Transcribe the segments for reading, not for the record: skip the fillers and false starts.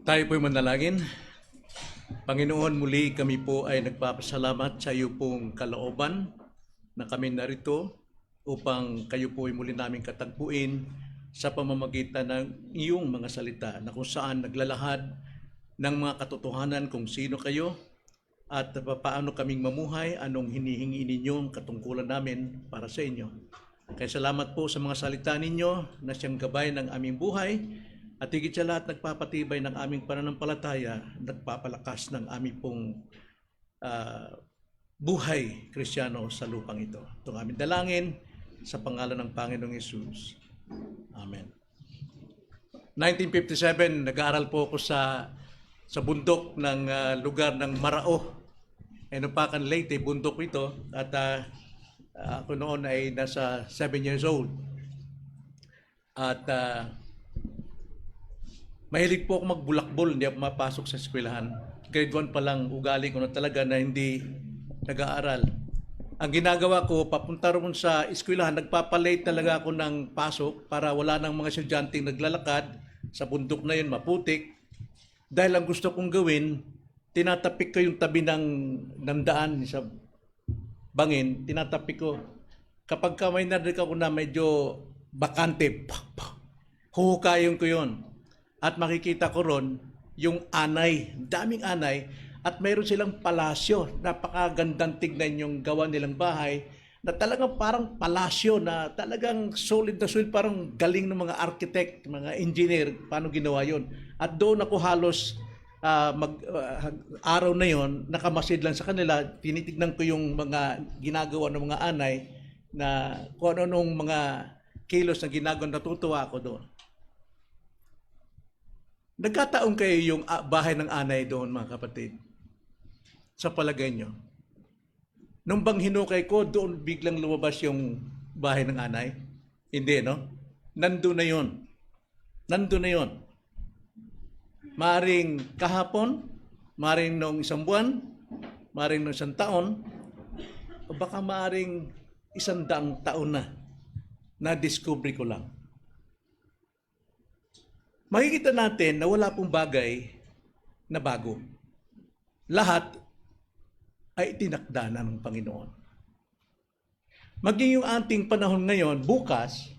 Tayo po'y manalangin. Panginoon, muli kami po ay nagpapasalamat sa iyo pong kalooban na kami narito upang kayo po ay muli naming katagpuin sa pamamagitan ng iyong mga salita na kung saan naglalahad ng mga katotohanan kung sino kayo at paano kaming mamuhay, anong hinihingi ninyong katungkulan namin para sa inyo. Kaya salamat po sa mga salita ninyo na siyang gabay ng aming buhay at higit sa lahat nagpapatibay ng aming pananampalataya, nagpapalakas ng aming pong buhay Kristiyano sa lupang ito. Itong aming dalangin sa pangalan ng Panginoong Hesus. Amen. 1957, nag-aaral po ako sa bundok ng lugar ng Marao. Enupakan Leyte, bundok ito. At ako noon ay nasa 7 years old. At mahilig po ako magbulakbol, hindi ako mapasok sa eskwelahan. Grade 1 pa lang, ugali ko na talaga na hindi nag-aaral. Ang ginagawa ko, papunta roon sa eskwelahan, nagpapalate talaga ako ng pasok para wala nang mga estudyanteng naglalakad sa bundok na yun, maputik. Dahil ang gusto kong gawin, tinatapik ko yung tabi ng daan sa bangin, tinatapik ko. Kapag may narinig ako na medyo bakante, huhukayin ko yun. At makikita ko ron yung anay, daming anay, at mayroon silang palasyo. Napakagandang tignan yung gawa nilang bahay, na talagang parang palasyo na talagang solid na solid, parang galing ng mga architect, mga engineer, paano ginawa yun. At doon ako halos araw na yon, nakamasid lang sa kanila, tinitignan ko yung mga ginagawa ng mga anay, na kung ano nung mga kilos na ginagawa, natutuwa ako doon. Nagkataon kayo yung bahay ng anay doon, mga kapatid? Sa palagay nyo? Nung bang hinukay ko, doon biglang lumabas yung bahay ng anay? Hindi, no? Nandun na yun. Nandun na yun. Maaring kahapon, maaring nung isang buwan, maaring nung isang taon, o baka maaring 100 taon na discovery ko lang. Makikita natin na wala pong bagay na bago. Lahat ay itinakda na ng Panginoon. Maging yung ating panahon ngayon, bukas,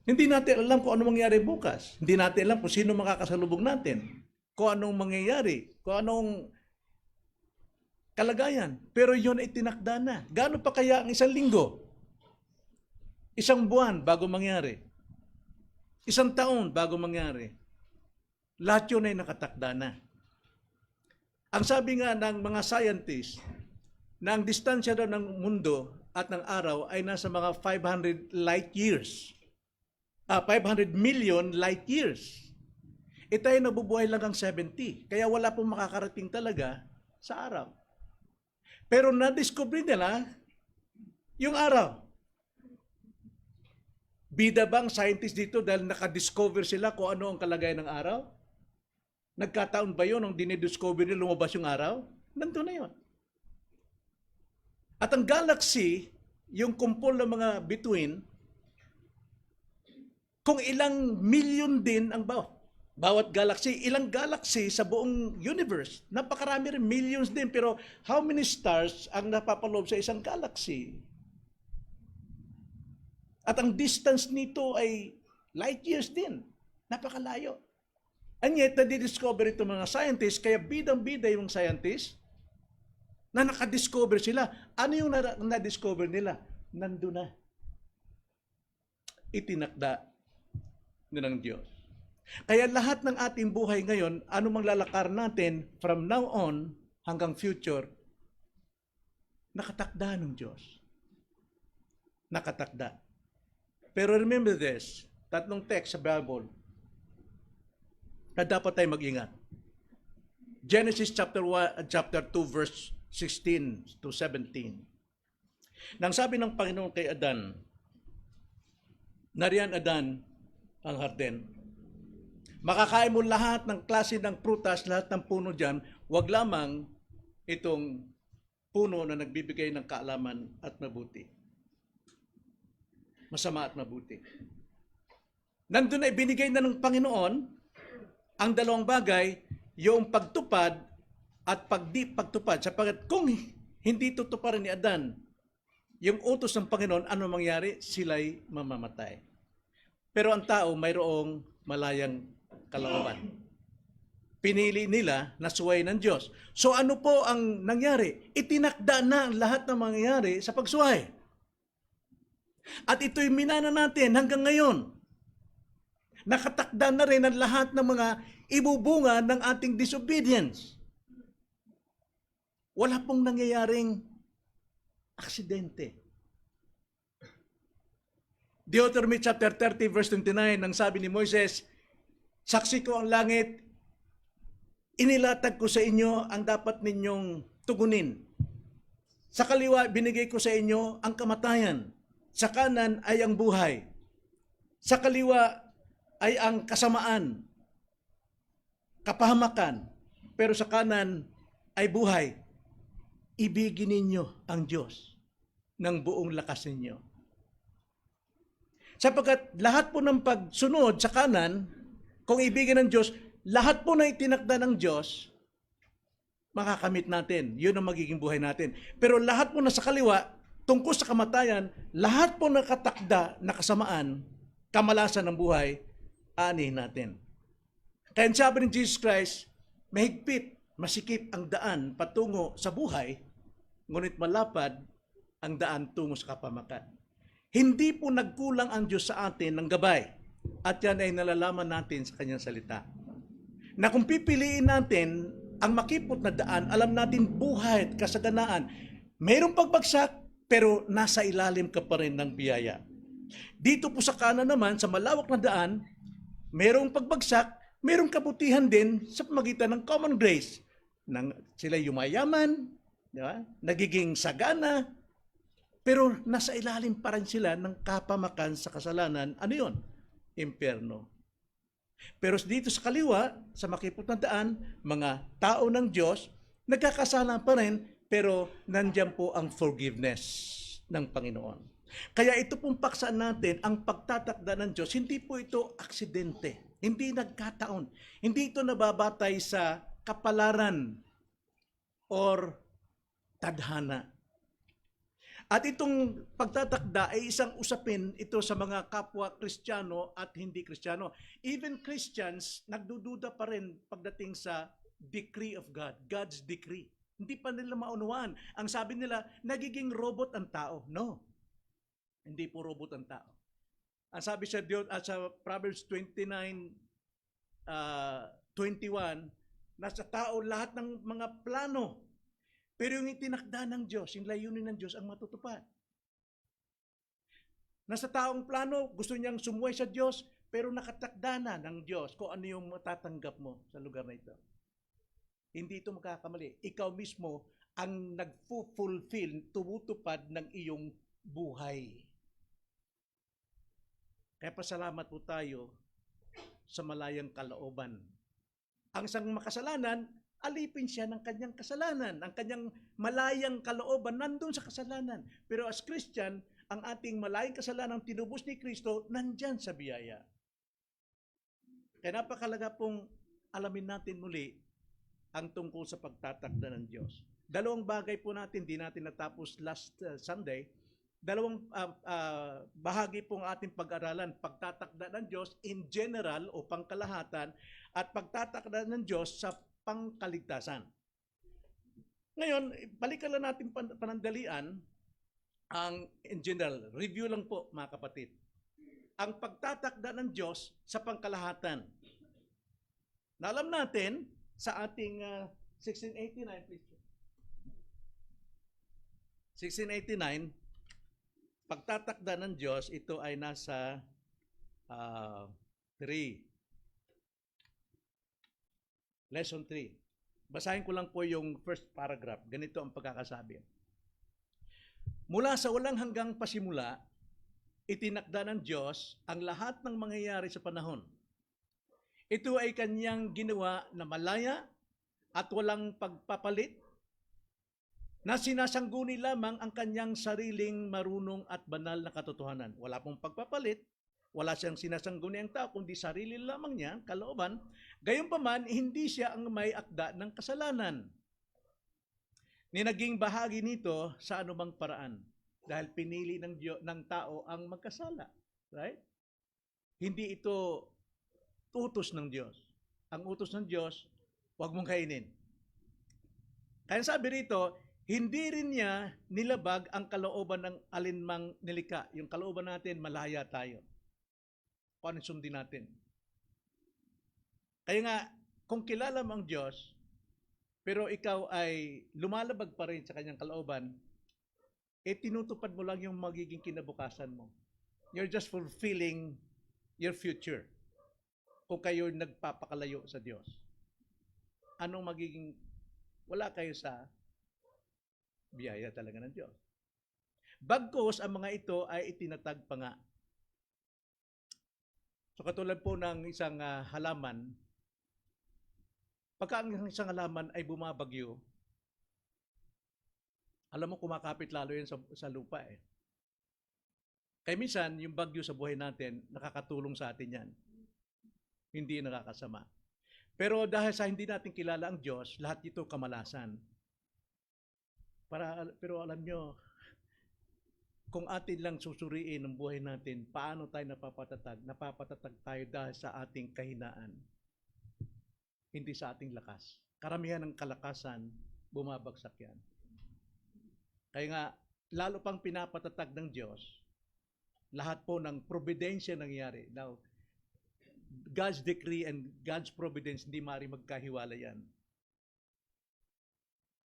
hindi natin alam kung ano mangyayari bukas. Hindi natin alam kung sino makakasalubong natin, kung anong mangyayari, kung anong kalagayan. Pero yun ay tinakda na. Gaano pa kaya ang 1 linggo? 1 buwan bago mangyari? 1 taon bago mangyari? Lahat yun ay nakatakda na. Ang sabi nga ng mga scientists, na ang distansya daw ng mundo at ng araw ay nasa mga 500 light years. 500 million light years. Ito ay nabubuhay lang ang 70. Kaya wala pong makakarating talaga sa araw. Pero na-discover nila yung araw. Bida bang scientist dito dahil nakadiscover sila kung ano ang kalagayan ng araw? Nagkataon ba yun nung dinidiscover nila lumabas yung araw? Nandun na yun. At ang galaxy, yung kumpol ng mga bituin, kung ilang million din ang bawat galaxy, ilang galaxy sa buong universe. Napakarami rin, millions din. Pero how many stars ang napapaloob sa isang galaxy? At ang distance nito ay light years din. Napakalayo. And yet, na-discover ito mga scientists, kaya bidang-bida yung scientists, na nakadiscover sila. Ano yung na-discover nila? Nandun na. Itinakda na ng Diyos. Kaya lahat ng ating buhay ngayon, ano mang lalakar natin from now on hanggang future, nakatakda ng Diyos. Nakatakda. Pero remember this, 3 text sa Bible na dapat tayo mag-ingat. Genesis chapter 2 verse 16 to 17. Nang sabi ng Panginoon kay Adan, nariyan Adan ang harden. Makakain mo lahat ng klase ng prutas, lahat ng puno diyan, wag lamang itong puno na nagbibigay ng kaalaman at mabuti. Masama at mabuti. Nandun ay binigay na ng Panginoon ang dalawang bagay, yung pagtupad at pagtupad, sapagkat kung hindi tutuparin ni Adan yung utos ng Panginoon, ano mangyari? Sila'y mamamatay. Pero ang tao mayroong malayang kalooban. Pinili nila na suway ng Diyos. So ano po ang nangyari? Itinakda na ang lahat ng mangyayari sa pagsuway. At ito'y minana natin hanggang ngayon. Nakatakda na rin ang lahat ng mga ibubunga ng ating disobedience. Wala pong nangyayaring aksidente. Deuteronomy chapter 30 verse 29, nang sabi ni Moises, saksi ko ang langit, inilatag ko sa inyo ang dapat ninyong tugunin. Sa kaliwa, binigay ko sa inyo ang kamatayan. Sa kanan ay ang buhay. Sa kaliwa ay ang kasamaan, kapahamakan. Pero sa kanan ay buhay. Ibigin ninyo ang Diyos ng buong lakas ninyo. Sapagkat lahat po ng pagsunod sa kanan, kung ibigin ng Diyos, lahat po na itinakda ng Diyos, makakamit natin. Yun ang magiging buhay natin. Pero lahat po na sa kaliwa, tungkol sa kamatayan, lahat po nakatakda na kasamaan, kamalasan ng buhay, aanihin natin. Kaya sabi ni Jesus Christ, mahigpit, masikip ang daan patungo sa buhay, ngunit malapad ang daan tungo sa kapamakan. Hindi po nagkulang ang Diyos sa atin ng gabay, at yan ay nalalaman natin sa kanyang salita. Na kung pipiliin natin ang makipot na daan, alam natin buhay at kasaganaan. Mayroong pagbagsak, pero nasa ilalim ka pa rin ng biyaya. Dito po sa kanan naman, sa malawak na daan, mayroong pagbagsak, mayroong kabutihan din sa pamagitan ng common grace. Sila yumayaman, di ba? Nagiging sagana, pero nasa ilalim pa rin sila ng kapamakan sa kasalanan. Ano yun? Impyerno. Pero dito sa kaliwa, sa makipot na daan, mga tao ng Diyos, nagkakasala pa rin, pero nandiyan po ang forgiveness ng Panginoon. Kaya ito pong paksa natin, ang pagtatakda ng Diyos, hindi po ito aksidente. Hindi nagkataon. Hindi ito nababatay sa kapalaran or tadhana. At itong pagtatakda ay isang usapin ito sa mga kapwa Kristiyano at hindi Kristiyano. Even Christians, nagdududa pa rin pagdating sa decree of God, God's decree. Hindi pa nila maunawaan. Ang sabi nila, nagiging robot ang tao. No, hindi po robot ang tao. Ang sabi sa Proverbs 29, 21, nasa tao lahat ng mga plano. Pero yung itinakda ng Diyos, yung layunin ng Diyos ang matutupad. Nasa taong plano, gusto niyang sumuway sa Diyos, pero nakatakda na ng Diyos kung ano yung matatanggap mo sa lugar na ito. Hindi ito makakamali. Ikaw mismo ang nag-fulfill, tumutupad ng iyong buhay. Kaya pasalamat po tayo sa malayang kalooban. Ang isang makasalanan, alipin siya ng kanyang kasalanan. Ang kanyang malayang kalooban nandun sa kasalanan. Pero as Christian, ang ating malayang kasalanan tinubos ni Kristo, nandyan sa biyaya. Kaya napakalaga pong alamin natin muli ang tungkol sa pagtatakda ng Diyos. Dalawang bagay po natin, di natin natapos last Sunday. Dalawang bahagi pong ating pag-aralan, pagtatakda ng Diyos in general o pangkalahatan at pagtatakda ng Diyos sa pangkaligtasan. Ngayon, balikan lang natin panandalian ang in general. Review lang po mga kapatid. Ang pagtatakda ng Diyos sa pangkalahatan. Na alam natin sa ating 1689, please. 1689, pagtatakda ng Diyos, ito ay nasa 3. Lesson 3. Basahin ko lang po yung first paragraph. Ganito ang pagkakasabi. Mula sa walang hanggang pasimula, itinakda ng Diyos ang lahat ng mangyayari sa panahon. Ito ay kanyang ginawa na malaya at walang pagpapalit, na sinasangguni lamang ang kanyang sariling marunong at banal na katotohanan. Wala pong pagpapalit, Wala siyang sinasangguniang tao, kundi sarili lamang niya, kalooban. Gayunpaman, hindi siya ang may akda ng kasalanan. Ni naging bahagi nito sa anumang paraan. Dahil pinili ng tao ang magkasala. Right? Hindi ito utos ng Diyos. Ang utos ng Diyos, huwag mong kainin. Kaya sabi rito, hindi rin niya nilabag ang kalooban ng alinmang nilikha. Yung kalooban natin, malaya tayo. Paano sundin natin? Kaya nga, kung kilala mo ang Diyos, pero ikaw ay lumalabag pa rin sa kanyang kalooban, tinutupad mo lang yung magiging kinabukasan mo. You're just fulfilling your future. Kung kayo nagpapakalayo sa Diyos. Anong magiging, wala kayo sa biyaya talaga ng Diyos. Bagkus, ang mga ito ay itinatag pa nga. So katulad po ng isang halaman, pagka ang isang halaman ay bumabagyo, alam mo, kumakapit lalo yan sa lupa eh. Kaya minsan, yung bagyo sa buhay natin, nakakatulong sa atin yan. Hindi nakakasama. Pero dahil sa hindi natin kilala ang Diyos, lahat ito kamalasan. Pero alam nyo, kung atin lang susuriin ang buhay natin, paano tayo napapatatag? Napapatatag tayo dahil sa ating kahinaan. Hindi sa ating lakas. Karamihan ng kalakasan, bumabagsak yan. Kaya nga, lalo pang pinapatatag ng Diyos, lahat po ng providensya nangyayari. Now, God's decree and God's providence, hindi maaaring magkahiwala yan.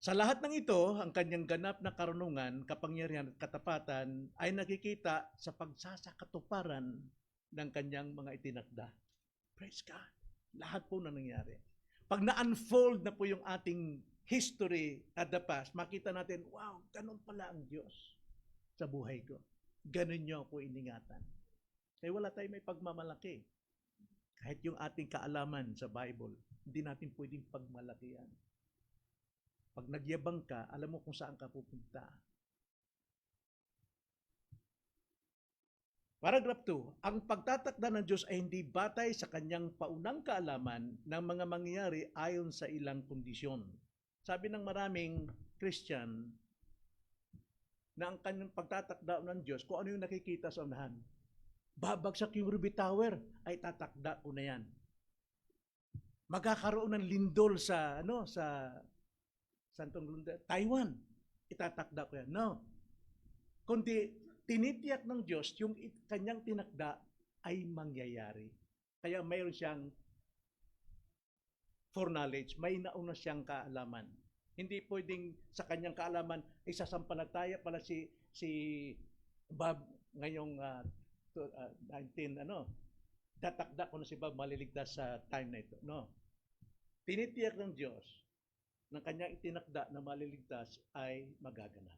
Sa lahat ng ito, ang kanyang ganap na karunungan, kapangyarihan at katapatan ay nakikita sa pagsasakatuparan ng kanyang mga itinakda. Praise God. Lahat po na nangyari. Pag na-unfold na po yung ating history at the past, makita natin, wow, ganun pala ang Diyos sa buhay ko. Ganun niyo ako iningatan. Kaya wala tayong may pagmamalaki. Kahit yung ating kaalaman sa Bible, hindi natin pwedeng pagmalakihan. Pag nagyabang ka, alam mo kung saan ka pupunta. Paragraph 2, ang pagtatakda ng Diyos ay hindi batay sa kanyang paunang kaalaman ng mga mangyayari ayon sa ilang kondisyon. Sabi ng maraming Christian na ang kanyang pagtatakda ng Diyos, kung ano yung nakikita sa unahan. Babagsak yung Ruby Tower, ay tatakda ko na yan. Magkakaroon ng lindol sa Santong Lunda, Taiwan, itatakda ko yan. No. Kundi tinitiyak ng Diyos yung kanyang tinakda ay mangyayari. Kaya mayroon siyang foreknowledge, may nauna siyang kaalaman. Hindi pwedeng sa kanyang kaalaman ay sasampalataya pala si Bob ngayong 19 tatakda ko na si Bob maliligtas sa time na ito. No. Tinitiyak ng Diyos ng kanyang itinakda na maliligtas ay magaganap.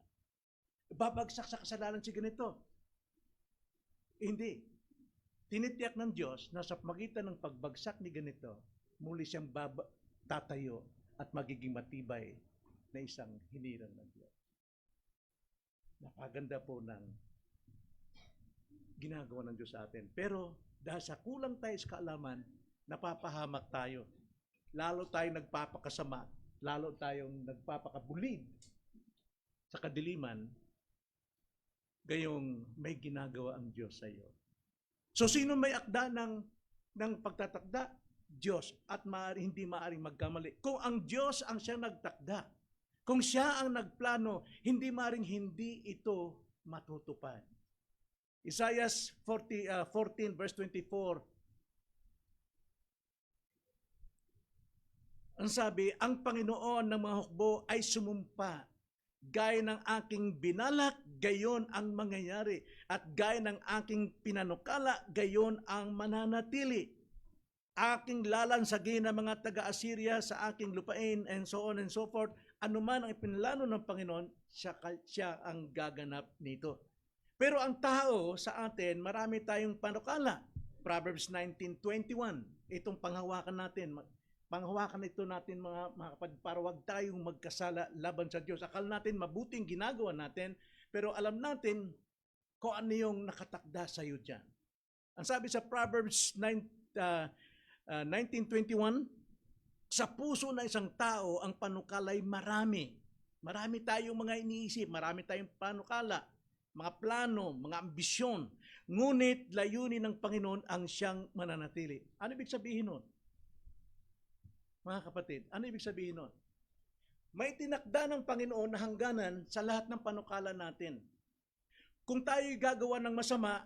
Babagsak sa kasalanan si ganito. Hindi. Tinitiyak ng Diyos na sa magitan ng pagbagsak ni ganito, muli siyang tatayo at magiging matibay na isang hinirang ng Diyos. Napaganda po ng ginagawa ng Diyos sa atin. Pero dahil sa kulang tayo sa kaalaman, napapahamak tayo. Lalo tayong nagpapakasama, lalo tayong nagpapakabulid sa kadiliman, gayong may ginagawa ang Diyos sa iyo. So sino may akda ng pagtatakda? Diyos. At hindi maaaring magkamali. Kung ang Diyos ang siyang nagtakda, kung siya ang nagplano, hindi maaaring hindi ito matutupad. Isaiah 14 verse 24, ang sabi, ang Panginoon ng mga hukbo ay sumumpa. Gaya ng aking binalak, gayon ang mangyayari. At gaya ng aking pinanukala, gayon ang mananatili. Aking lalansagin ang mga taga-Assyria sa aking lupain, and so on and so forth. Ano man ang ipinlano ng Panginoon, siya ang gaganap nito. Pero ang tao sa atin, marami tayong panukala. Proverbs 19:21, itong panghawakan natin. Panghawakan ito natin mga kapatid, para wag tayong magkasala laban sa Diyos. Akala natin mabuting ginagawa natin, pero alam natin kung ano yung nakatakda sa iyo dyan. Ang sabi sa Proverbs 19:21, sa puso ng isang tao ang panukalay marami. Marami tayong mga iniisip, marami tayong panukala, mga plano, mga ambisyon. Ngunit layunin ng Panginoon ang siyang mananatili. Ano ibig sabihin nun? Mga kapatid, ano ibig sabihin nun? May tinakda ng Panginoon na hangganan sa lahat ng panukala natin. Kung tayo'y gagawa ng masama,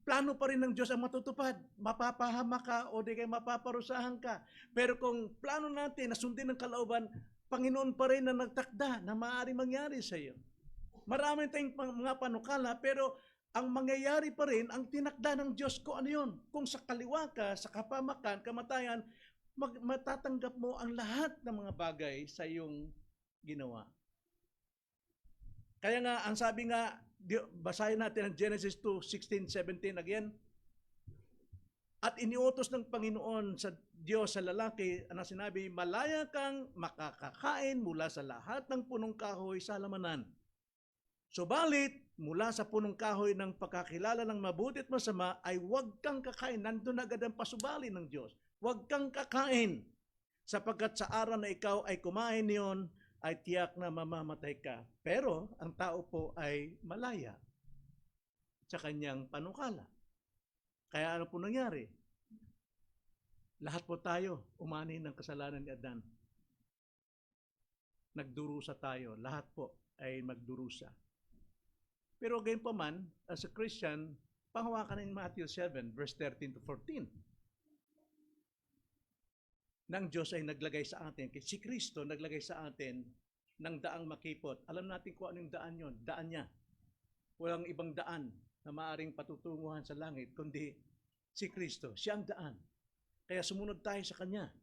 plano pa rin ng Diyos ang matutupad. Mapapahama ka o di kaya mapaparusahan ka. Pero kung plano natin na sundin ng kalooban, Panginoon pa rin na nagtakda na maaaring mangyari sa iyo. Marami tayong mga panukala, pero ang mangyayari pa rin ang tinakda ng Diyos ko ano yun. Kung sa kaliwa ka, sa kapamakan, kamatayan, matatanggap mo ang lahat ng mga bagay sa iyong ginawa. Kaya nga, ang sabi nga, basahin natin ang Genesis 2:16-17 again. At iniutos ng Panginoon sa Diyos sa lalaki na sinabi, malaya kang makakakain mula sa lahat ng punong kahoy sa halamanan. Subalit, mula sa punong kahoy ng pagkakilala ng mabuti at masama, ay huwag kang kakain. Nandun agad ang pasubali ng Diyos. Huwag kang kakain, sapagkat sa araw na ikaw ay kumain niyon, ay tiyak na mamamatay ka. Pero ang tao po ay malaya sa kanyang panukala. Kaya ano po nangyari? Lahat po tayo umani ng kasalanan ni Adan. Nagdurusa tayo. Lahat po ay magdurusa. Pero gayon pa man, as a Christian, panghawakan in Matthew 7, verse 13-14. Nang Diyos ay naglagay sa atin, si Kristo naglagay sa atin ng daang makipot. Alam natin kung anong daan yon, daan niya. Walang ibang daan na maaring patutunguhan sa langit, kundi si Kristo. Siya ang daan. Kaya sumunod tayo sa Kanya.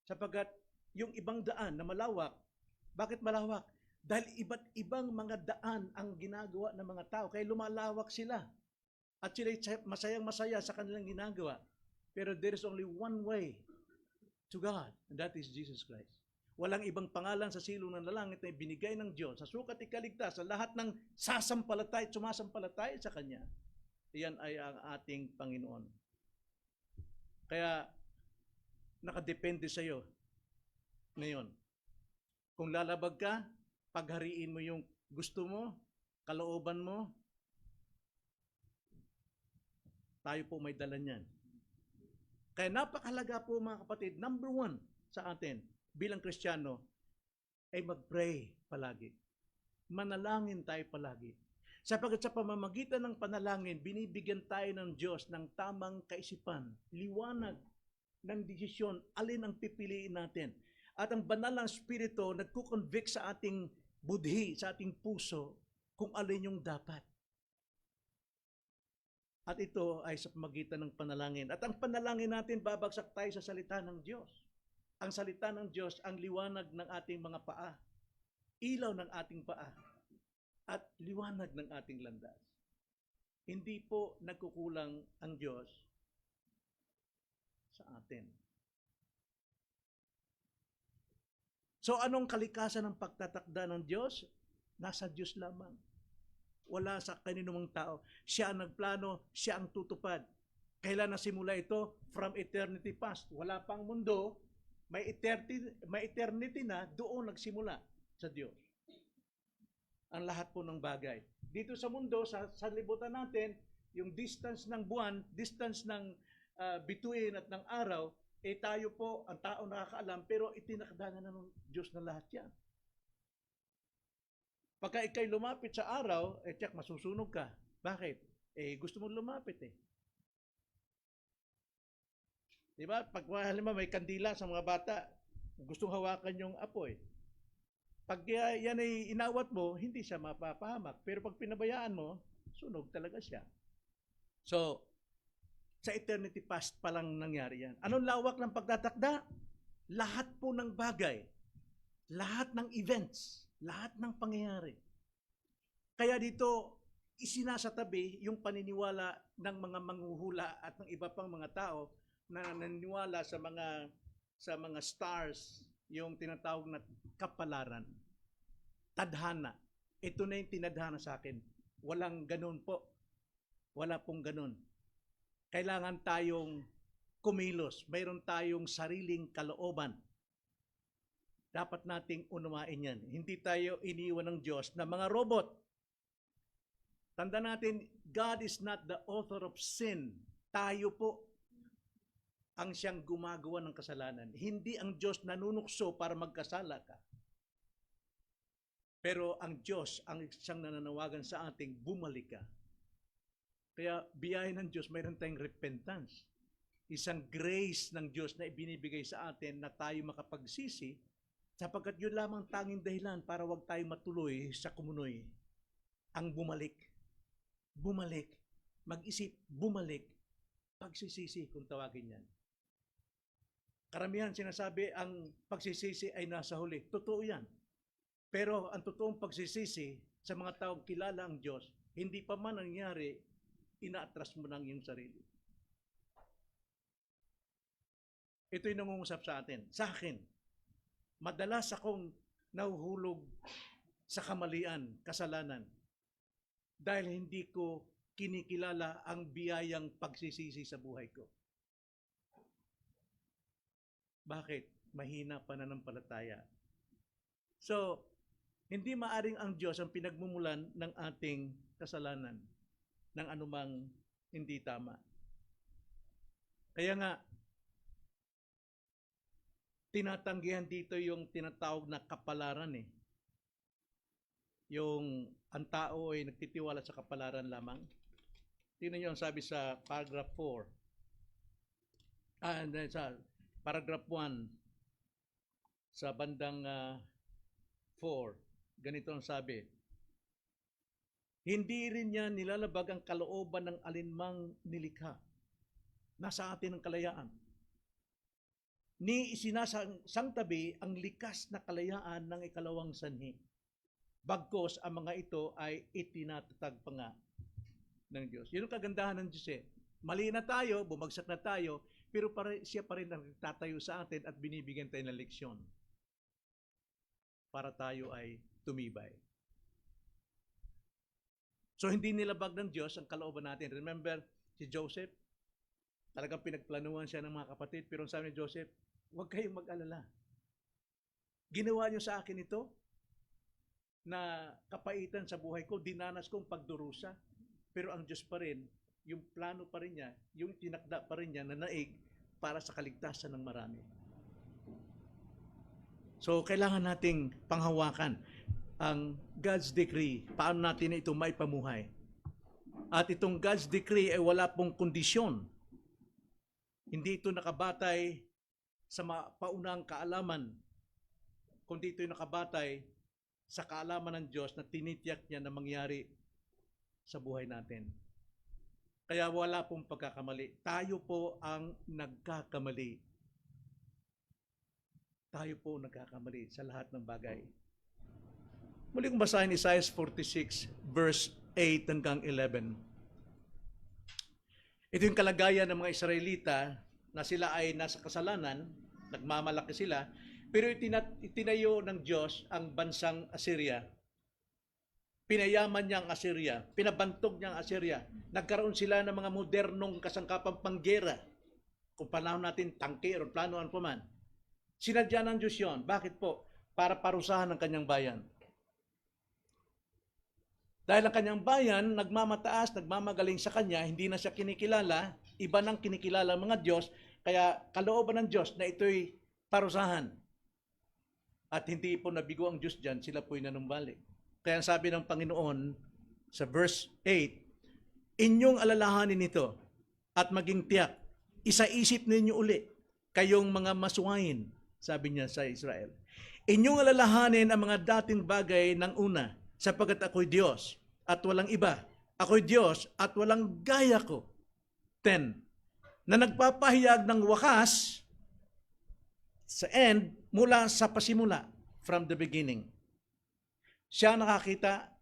Sapagkat yung ibang daan na malawak, bakit malawak? Dahil iba't ibang mga daan ang ginagawa ng mga tao. Kaya lumalawak sila. At sila masayang-masaya sa kanilang ginagawa. Pero there is only one way to God, and that is Jesus Christ. Walang ibang pangalan sa silong ng langit na binigay ng Diyos sa sukat ikaligtas sa lahat ng sasampalatay, sumasampalatay sa Kanya. Iyan ay ang ating Panginoon. Kaya, nakadepende sa iyo ngayon. Kung lalabag ka, paghariin mo yung gusto mo, kalooban mo, tayo po may dala niyan. Kaya napakahalaga po mga kapatid, number one sa atin bilang Kristiyano ay mag-pray palagi. Manalangin tayo palagi. Sapagkat sa pamamagitan ng panalangin, binibigyan tayo ng Diyos ng tamang kaisipan, liwanag ng desisyon, alin ang pipiliin natin. At ang banal ng Espiritu nagkukonvict sa ating budhi, sa ating puso, kung alin yung dapat. At ito ay sa pamagitan ng panalangin. At ang panalangin natin, babagsak tayo sa salita ng Diyos. Ang salita ng Diyos, ang liwanag ng ating mga paa, ilaw ng ating paa, at liwanag ng ating landas. Hindi po nagkukulang ang Diyos sa atin. So anong kalikasan ng pagtatakda ng Diyos? Nasa Diyos lamang. Wala sa kaninumang tao. Siya ang nagplano, siya ang tutupad. Kailan nasimula ito? From eternity past. Wala pang mundo, may eternity na, doon nagsimula sa Diyos. Ang lahat po ng bagay. Dito sa mundo, sa libutan natin, yung distance ng buwan, distance ng bituin at ng araw, tayo po, ang tao nakakaalam, pero itinakda na ng Diyos na lahat yan. Pagka ikay lumapit sa araw, tiyak masusunog ka. Bakit? Gusto mo lumapit eh. Diba? Pag halimbawa may kandila sa mga bata, gustong hawakan yung apoy. Pag yan ay inawat mo, hindi siya mapapahamak. Pero pag pinabayaan mo, sunog talaga siya. So, sa eternity past pa lang nangyari yan. Anong lawak ng pagtatakda? Lahat po ng bagay, lahat ng events, lahat ng pangyayari. Kaya dito, isinasatabi yung paniniwala ng mga manghuhula at ng iba pang mga tao na naniniwala sa mga stars, yung tinatawag na kapalaran, tadhana. Ito na yung tinadhana sa akin. Walang ganun po. Wala pong ganun. Kailangan tayong kumilos. Mayroon tayong sariling kalooban. Dapat nating unawain yan. Hindi tayo iniwan ng Diyos na mga robot. Tanda natin, God is not the author of sin. Tayo po ang siyang gumagawa ng kasalanan. Hindi ang Diyos nanunukso para magkasala ka. Pero ang Diyos ang siyang nananawagan sa ating bumalik ka. Kaya biyaya ng Diyos, mayroon tayong repentance. Isang grace ng Diyos na ibinibigay sa atin na tayo makapagsisi sapagkat yun lamang tanging dahilan para wag tayo matuloy sa kumunoy. Ang bumalik. Bumalik. Mag-isip, bumalik. Pagsisisi kung tawagin yan. Karamihan sinasabi ang pagsisisi ay nasa huli. Totoo yan. Pero ang totoong pagsisisi sa mga taong kilala ang Diyos, hindi pa man nangyari, ina-atras mo ng iyong sarili. Ito'y nangungusap sa atin. Sa akin, madalas akong nahuhulog sa kamalian, kasalanan, dahil hindi ko kinikilala ang biyayang pagsisisi sa buhay ko. Bakit? Mahina pananampalataya. So, hindi maaring ang Diyos ang pinagmumulan ng ating kasalanan, ng anumang hindi tama. Kaya nga, tinatanggihan dito yung tinatawag na kapalaran eh. Yung ang tao ay nagtitiwala sa kapalaran lamang. Tingnan niyo ang sabi sa paragraph 4. Sa paragraph 1 sa bandang 4. Ganito ang sabi. Hindi rin niya nilalabag ang kalooban ng alinmang nilikha. Nasa atin ang kalayaan. Ni isinasangtabi ang likas na kalayaan ng ikalawang sanhi. Bagkos ang mga ito ay itinatatag pa nga ng Diyos. Yun ang kagandahan ng Diyos eh. Mali na tayo, bumagsak na tayo, pero siya pa rin ang tatayo sa atin at binibigyan tayo ng leksyon para tayo ay tumibay. So hindi nilabag ng Diyos ang kalooban natin. Remember si Joseph? Talagang pinagplanuhan siya ng mga kapatid. Pero sabi ni Joseph, huwag kayong mag-alala. Ginawa niyo sa akin ito na kapaitan sa buhay ko, dinanas kong pagdurusa. Pero ang Diyos pa rin, yung plano pa rin niya, yung tinakda pa rin niya na naig para sa kaligtasan ng marami. So, kailangan nating panghawakan ang God's decree. Paano natin ito maipamuhay? At itong God's decree ay wala pong kondisyon. Hindi ito nakabatay sa paunang kaalaman, kundi ito nakabatay sa kaalaman ng Diyos na tinitiyak niya na mangyari sa buhay natin. Kaya wala pong pagkakamali. Tayo po ang nagkakamali. Tayo po nagkakamali sa lahat ng bagay. Muli kong basahin Isaiah 46 verse 8 hanggang 11. Ito yung kalagayan ng mga Israelita na sila ay nasa kasalanan, nagmamalaki sila, pero itinayo ng Diyos ang bansang Assyria. Pinayaman niya ang Assyria, pinabantog niya ang Assyria. Nagkaroon sila ng mga modernong kasangkapang panggera. Kung panahon natin, tangke o plano ano pa man. Sinadya ng Diyos yun. Bakit po? Para parusahan ang kanyang bayan. Dahil ang kanyang bayan, nagmamataas, nagmamagaling sa kanya, hindi na siya kinikilala, iba nang kinikilala ang mga Diyos, kaya kalooban ng Diyos na ito'y parusahan. At hindi po nabigo ang Diyos dyan, sila po'y nanumbalik. Kaya sabi ng Panginoon sa verse 8, inyong alalahanin ito at maging tiyak, isaisip ninyo uli kayong mga masuwain, sabi niya sa Israel. Inyong alalahanin ang mga dating bagay ng una, sapagkat ako'y Diyos at walang iba. Ako'y Diyos at walang gaya ko. 10. Na nagpapahayag ng wakas sa end mula sa pasimula, from the beginning. Siya nakakita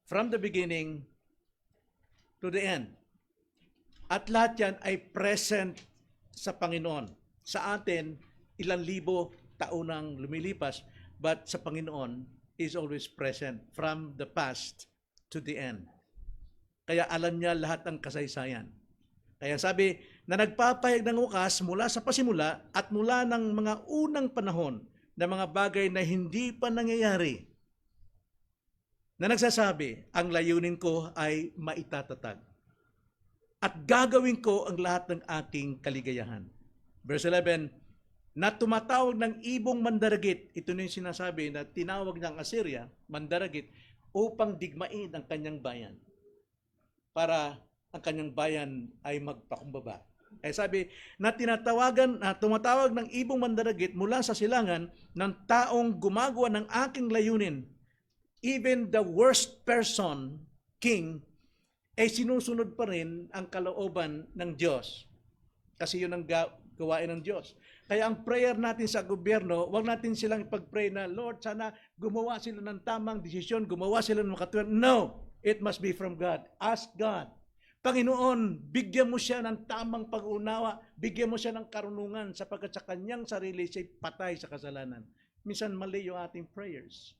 from the beginning to the end. At lahat yan ay present sa Panginoon. Sa atin, ilang libo taon nang lumilipas, but sa Panginoon is always present from the past to the end. Kaya alam niya lahat ng kasaysayan. Kaya sabi na nagpapahayag ng wakas mula sa pasimula at mula ng mga unang panahon na mga bagay na hindi pa nangyayari, na nagsasabi, ang layunin ko ay maitatatag at gagawin ko ang lahat ng aking kaligayahan. Verse 11, na tumatawag ng ibong mandaragit, ito na yung sinasabi na tinawag ng Assyria, mandaragit, upang digmain ang kanyang bayan para ang kanyang bayan ay magpakumbaba. Eh sabi na tumatawag ng ibong mandaragit mula sa silangan ng taong gumagawa ng aking layunin. Even the worst person, king, ay sinusunod pa rin ang kalooban ng Diyos. Kasi yun ang gawain ng Diyos. Kaya ang prayer natin sa gobyerno, wag natin silang ipag-pray na, Lord, sana gumawa sila ng tamang desisyon, gumawa sila ng makatuwiran. No! It must be from God. Ask God. Panginoon, bigyan mo siya ng tamang pag-unawa, bigyan mo siya ng karunungan sapagkat sa kanyang sarili siya patay sa kasalanan. Minsan mali yung ating prayers.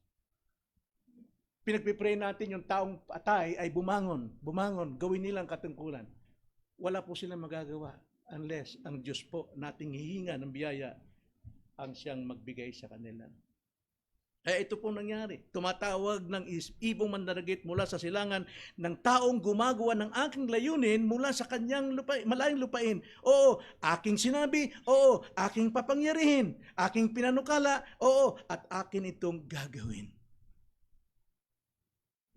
Pinagpipray natin yung taong patay ay bumangon, gawin nilang katungkulan. Wala po silang magagawa unless ang Diyos po nating hihinga ng biyaya ang siyang magbigay sa kanila. Eh ito pong nangyari. Tumatawag ng ibong mandaragit mula sa silangan ng taong gumagawa ng aking layunin mula sa kanyang malayong lupain. Oo, aking sinabi. Oo, aking papangyarihin. Aking pinanukala. Oo, at akin itong gagawin.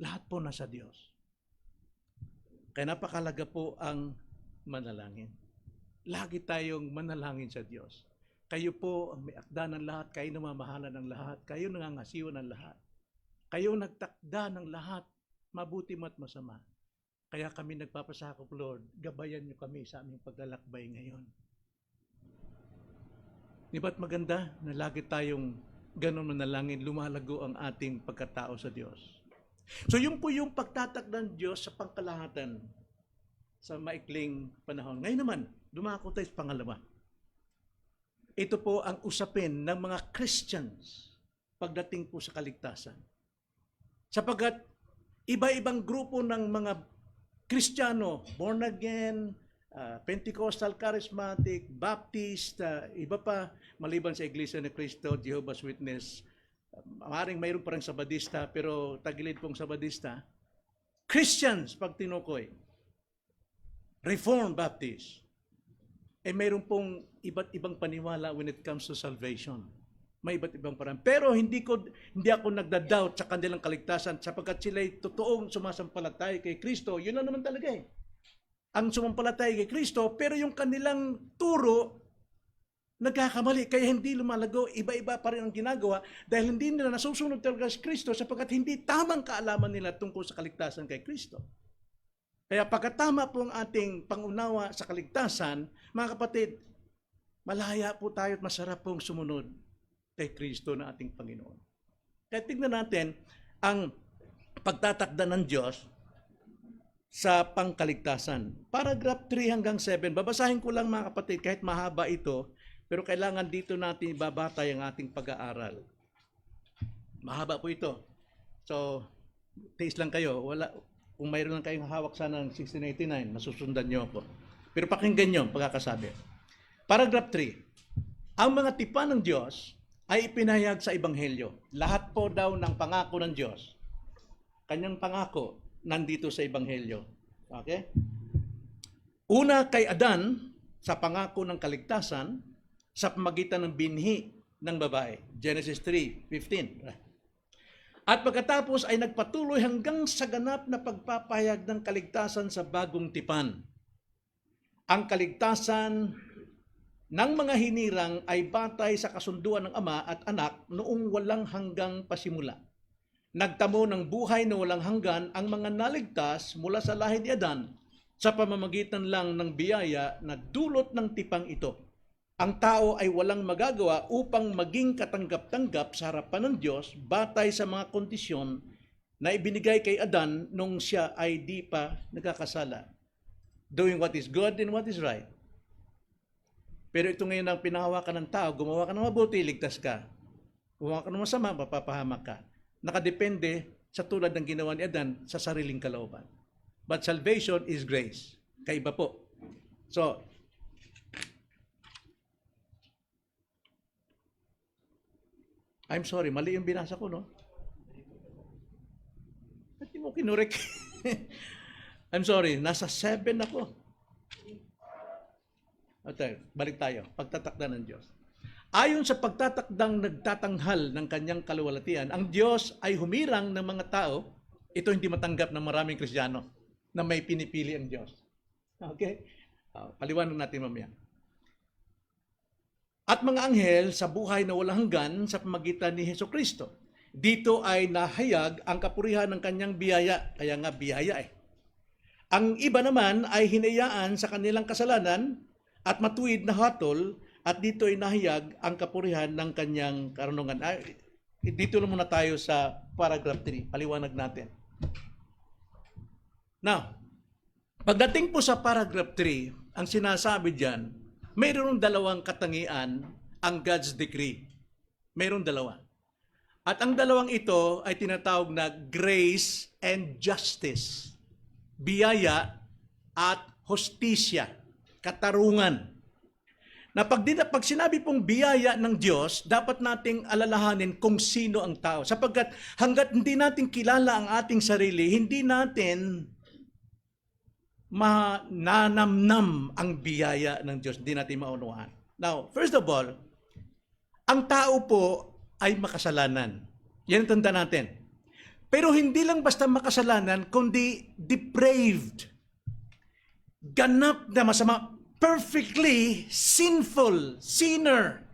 Lahat po nasa Diyos. Kaya napakalaga po ang manalangin. Lagi tayong manalangin sa Diyos. Kayo po ang may akda ng lahat, kayo namamahala ng lahat, kayo nangangasiwa ng lahat. Kayo nagtakda ng lahat, mabuti at masama. Kaya kami nagpapasakop, Lord, gabayan niyo kami sa aming paglalakbay ngayon. Di ba't maganda na lagi tayong ganun manalangin, lumalago ang ating pagkatao sa Diyos. So yun po yung pagtatakda ng Diyos sa pangkalahatan sa maikling panahon. Ngayon naman, dumako tayo sa pangalawa. Ito po ang usapin ng mga Christians pagdating po sa kaligtasan. Sapagkat iba-ibang grupo ng mga Kristiyano, born again, Pentecostal, Charismatic, Baptist, iba pa, maliban sa Iglesia ni Cristo, Jehovah's Witness, maaaring mayroon pa rin Sabadista, pero tagilid pong Sabadista. Christians, pag tinukoy, Reformed Baptist, mayroon pong iba't ibang paniwala when it comes to salvation. May iba't ibang parang. Pero hindi ako nagda-doubt sa kanilang kaligtasan sapagkat sila'y totoong sumasampalataya kay Kristo. Yun lang naman talaga eh. Ang sumampalataya kay Kristo, pero yung kanilang turo, nagkakamali. Kaya hindi lumalago, iba-iba pa rin ang ginagawa dahil hindi nila nasusunod talaga sa Kristo sapagkat hindi tamang kaalaman nila tungkol sa kaligtasan kay Kristo. Kaya pagkatama po ang ating pangunawa sa kaligtasan, mga kapatid, malaya po tayo at masarap pong sumunod kay Kristo na ating Panginoon. Kaya tignan natin ang pagtatakda ng Diyos sa pangkaligtasan. Paragraph 3 hanggang 7, babasahin ko lang mga kapatid kahit mahaba ito, pero kailangan dito natin ibabatay ang ating pag-aaral. Mahaba po ito. So, taste lang kayo. Kung mayroon lang kayong hawak sana ng 1689, masusundan niyo ako. Pero pakinggan niyo ang pagkakasabi. Paragraph 3. Ang mga tipan ng Diyos ay ipinahayag sa Ebanghelyo. Lahat po daw ng pangako ng Diyos. Kanyang pangako nandito sa Ebanghelyo. Okay? Una kay Adan sa pangako ng kaligtasan sa pamagitan ng binhi ng babae. Genesis 3:15. At pagkatapos ay nagpatuloy hanggang sa ganap na pagpapahayag ng kaligtasan sa bagong tipan. Ang kaligtasan ng mga hinirang ay batay sa kasunduan ng ama at anak noong walang hanggang pasimula. Nagtamo ng buhay na walang hanggan ang mga naligtas mula sa lahi ni Adan sa pamamagitan lang ng biyaya na dulot ng tipang ito. Ang tao ay walang magagawa upang maging katanggap-tanggap sa harapan ng Diyos batay sa mga kondisyon na ibinigay kay Adan nung siya ay di pa nagkakasala. Doing what is good and what is right. Pero ito ngayon ang pinahawakan ng tao, gumawa ka ng mabuti, ligtas ka. Gumawa ka ng masama, mapapahamak ka. Nakadepende sa tulad ng ginawa ni Adan sa sariling kalooban. But salvation is grace. Kaiba po. So, I'm sorry, mali yung binasa ko, no? Ba't di mo kinurek? I'm sorry, nasa 7 ako. Okay, balik tayo. Pagtatakda ng Diyos. Ayon sa pagtatakdang nagtatanghal ng kanyang kaluwalhatian, ang Diyos ay humirang ng mga tao. Ito hindi matanggap ng maraming Kristiyano na may pinipili ang Diyos. Okay? Paliwanag natin mamaya. At mga anghel sa buhay na walang hanggan sa pamagitan ni Hesukristo. Dito ay nahayag ang kapurihan ng kanyang biyaya. Kaya nga biyaya eh. Ang iba naman ay hinayaan sa kanilang kasalanan at matuwid na hatol, at dito ay nahayag ang kapurihan ng kanyang karunungan. Dito na muna tayo sa paragraph 3. Paliwanag natin. Now, pagdating po sa paragraph 3, ang sinasabi diyan, mayroong dalawang katangian ang God's decree. Mayroong dalawa. At ang dalawang ito ay tinatawag na grace and justice. Biyaya at hostisya, katarungan. Na pag sinabi pong biyaya ng Diyos, dapat nating alalahanin kung sino ang tao. Sapagkat hanggat hindi natin kilala ang ating sarili, hindi natin mananamnam ang biyaya ng Diyos. Hindi natin maunawaan. Now, first of all, ang tao po ay makasalanan. Yan ang tanda natin. Pero hindi lang basta makasalanan, kundi depraved. Ganap na masama. Perfectly sinful, sinner,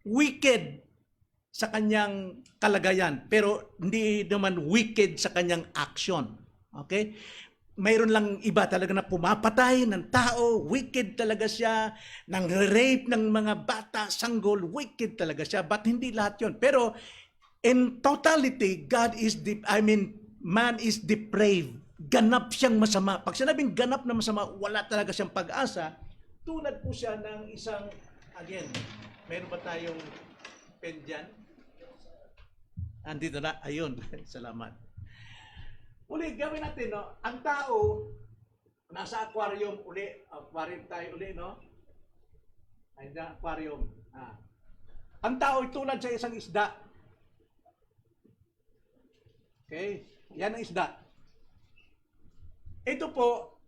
wicked sa kanyang kalagayan. Pero hindi naman wicked sa kanyang action. Okay? Mayroon lang iba talaga na pumapatay ng tao, wicked talaga siya, nang rape ng mga bata, sanggol, wicked talaga siya. But hindi lahat yon. Pero in totality, man is depraved. Ganap siyang masama. Pag sinabing ganap na masama, wala talaga siyang pag-asa. Tulad po siya ng isang, again, meron ba tayong pen dyan? Andito na, ayun, salamat. Uli, gawin natin, no? Ang tao, nasa aquarium tayo uli, no? Ay, aquarium. Ang tao ay tulad sa isang isda. Okay? Yan ang isda. Ito po,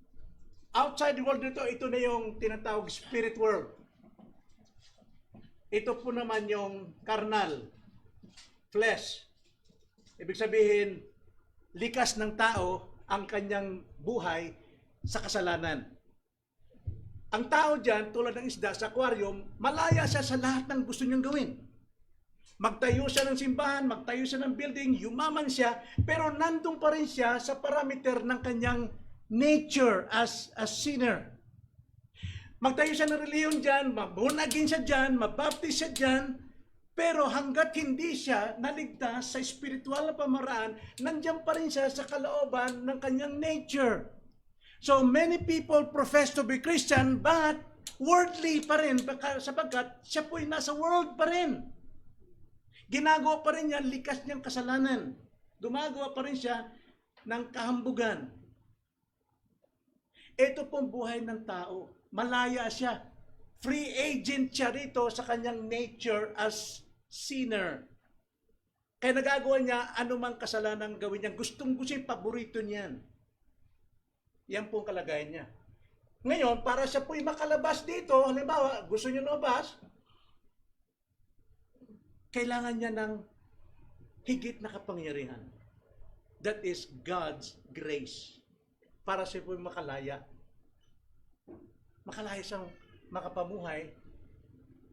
outside the world nito, ito na yung tinatawag spirit world. Ito po naman yung carnal, flesh. Ibig sabihin, likas ng tao ang kanyang buhay sa kasalanan. Ang tao dyan, tulad ng isda sa aquarium, malaya siya sa lahat ng gusto niyang gawin. Magtayo siya ng simbahan, magtayo siya ng building, yumaman siya, pero nandun pa rin siya sa parameter ng kanyang nature as a sinner. Magtayo siya ng reliyon dyan, mabunagin siya dyan, mabaptize siya dyan, pero hanggat hindi siya naligtas sa spiritual na pamaraan, nandiyan pa rin siya sa kalooban ng kanyang nature. So many people profess to be Christian, but worldly pa rin, sapagkat siya po'y nasa world pa rin. Ginagawa pa rin niya likas niyang kasalanan. Gumagawa pa rin siya ng kahambugan. Ito pong buhay ng tao. Malaya siya. Free agent siya rito sa kanyang nature as sinner. Kaya nagagawa niya anumang kasalanan gawin niya. Gustong-gusto yung paborito niyan. Yan pong kalagayan niya. Ngayon, para siya po'y makalabas dito, halimbawa, gusto niyo lumabas, kailangan niya ng higit na kapangyarihan. That is God's grace. Para siya po'y makalaya. Makalaya siyang makapamuhay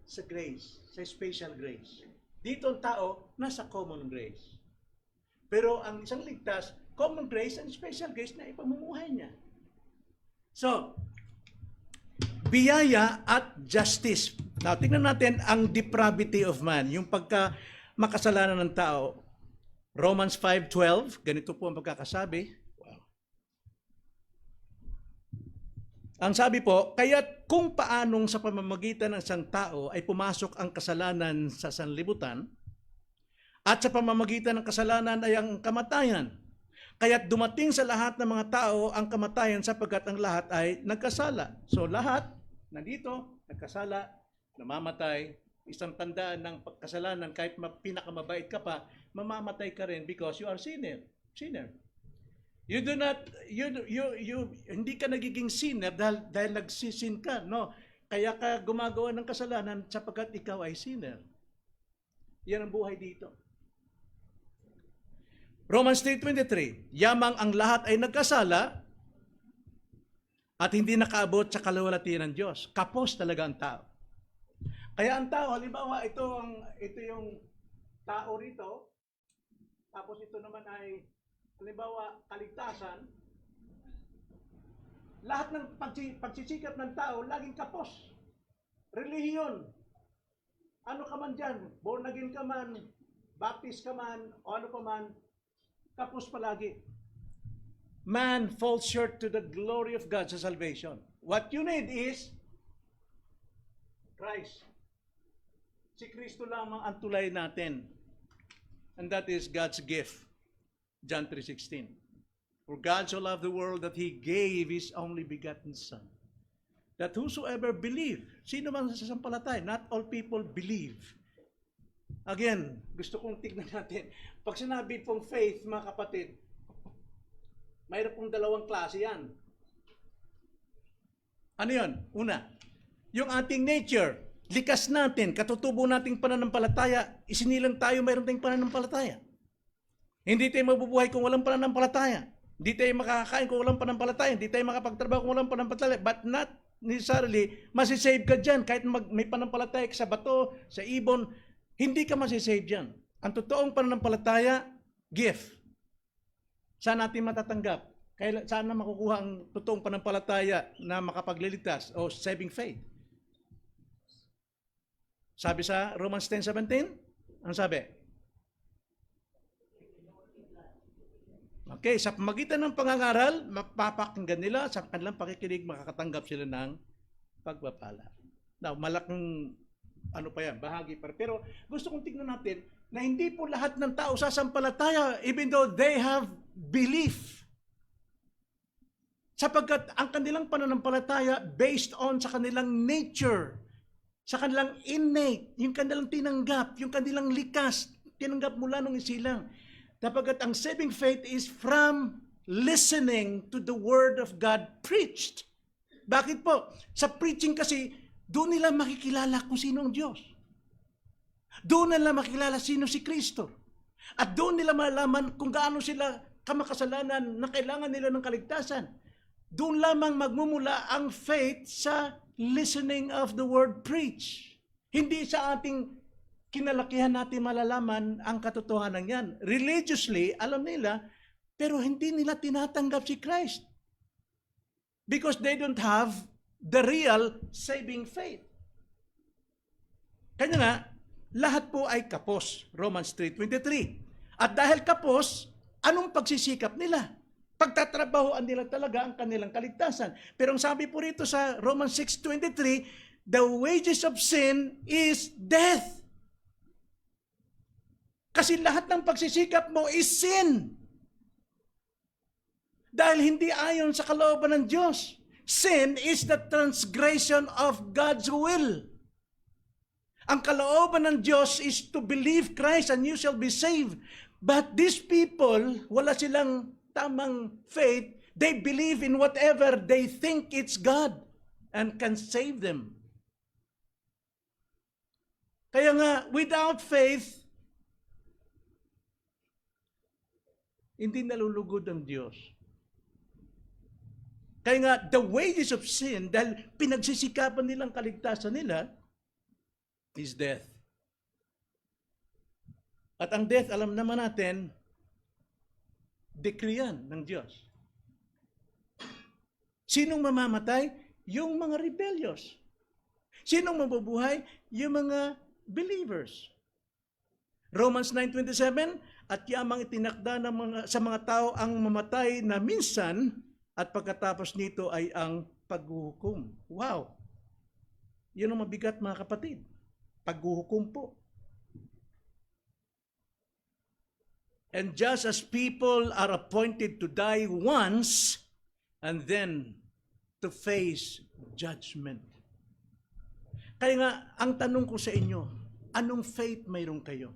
sa grace, sa special grace. Dito ang tao, nasa common grace. Pero ang isang ligtas, common grace and special grace na ipamumuhay niya. So, biyaya at justice. Now, tingnan natin ang depravity of man, yung pagka makasalanan ng tao. Romans 5:12, ganito po ang pagkakasabi. Ang sabi po, kaya't kung paanong sa pamamagitan ng isang tao ay pumasok ang kasalanan sa sanlibutan, at sa pamamagitan ng kasalanan ay ang kamatayan. Kaya't dumating sa lahat ng mga tao ang kamatayan sapagkat ang lahat ay nagkasala. So lahat nandito, nagkasala, namamatay, isang tandaan ng kasalanan, kahit pinakamabait ka pa, mamamatay ka rin because you are sinner. You do not, hindi ka nagiging sinner dahil nagsisin ka, no? Kaya ka gumagawa ng kasalanan sapagkat ikaw ay sinner. Yan ang buhay dito. Romans 3:23, yamang ang lahat ay nagkasala at hindi nakaabot sa kaluwalhatian ng Diyos. Kapos talaga ang tao. Kaya ang tao, halimbawa, ito yung tao rito, tapos ito naman ay, halimbawa, kaligtasan. Lahat ng pagsisikap ng tao, laging kapos. Relihiyon. Ano ka man dyan, born again ka man, baptist ka man, o ano pa man, kapos palagi. Man falls short to the glory of God sa salvation. What you need is Christ. Si Kristo lamang ang tulay natin. And that is God's gift. John 3:16. For God so loved the world that He gave His only begotten Son. That whosoever believe, sino man sasampalatay, not all people believe. Again, gusto kong tignan natin. Pag sinabi pong faith, mga kapatid, mayroon pong dalawang klase yan. Ano yun? Una, yung ating nature, likas natin, katutubo nating pananampalataya, isinilang tayo mayroon tayong pananampalataya. Hindi tayo mabubuhay kung walang pananampalataya. Hindi tayo makakakain kung walang pananampalataya. Hindi tayo makapagtrabaho kung walang pananampalataya. But not necessarily, masisave ka dyan. Kahit may pananampalataya ka sa bato, sa ibon, hindi ka masisave dyan. Ang totoong pananampalataya, gift. Saan natin matatanggap? Saan na makukuha ang totoong pananampalataya na makapagliligtas o saving faith? Sabi sa Romans 10:17, ang sabi? Okay, sa pamagitan ng pangangaral, mapapakinggan nila, sa kanilang pakikinig, makakatanggap sila ng pagpapala. Now, malaking ano pa yan, bahagi pa. Pero gusto kong tignan natin na hindi po lahat ng tao sasampalataya even though they have belief. Sapagkat ang kanilang pananampalataya based on sa kanilang nature, sa kanilang innate, yung kanilang tinanggap, yung kanilang likas, tinanggap mula nung isilang. Sapagkat ang saving faith is from listening to the Word of God preached. Bakit po? Sa preaching kasi, doon nila makikilala kung sino ang Diyos. Doon nila makilala sino si Kristo. At doon nila malaman kung gaano sila kamakasalanan na kailangan nila ng kaligtasan. Doon lamang magmumula ang faith sa listening of the word preach. Hindi sa ating kinalakihan natin malalaman ang katotohanan yan. Religiously, alam nila, pero hindi nila tinatanggap si Christ. Because they don't have the real saving faith. Kanya nga, lahat po ay kapos. Romans 3:23. At dahil kapos, anong pagsisikap nila? Pagtatrabahoan nila talaga ang kanilang kaligtasan. Pero ang sabi po rito sa Romans 6:23, the wages of sin is death. Kasi lahat ng pagsisikap mo is sin. Dahil hindi ayon sa kalooban ng Diyos. Sin is the transgression of God's will. Ang kalooban ng Diyos is to believe Christ and you shall be saved. But these people, wala silang tamang faith. They believe in whatever they think it's God and can save them. Kaya nga, without faith, hindi nalulugod ang Diyos. Kaya nga, the wages of sin, dahil pinagsisikapan nilang kaligtasan nila, is death. At ang death, alam naman natin, decree yan ng Diyos. Sinong mamamatay? Yung mga rebellious. Sinong mabubuhay? Yung mga believers. Romans 9:27, at yamang itinakda ng sa mga tao ang mamatay na minsan, at pagkatapos nito ay ang paghuhukom. Wow! Yun ang mabigat, mga kapatid. Paghuhukom po. And just as people are appointed to die once, and then to face judgment. Kaya nga, ang tanong ko sa inyo, anong faith mayroon kayo?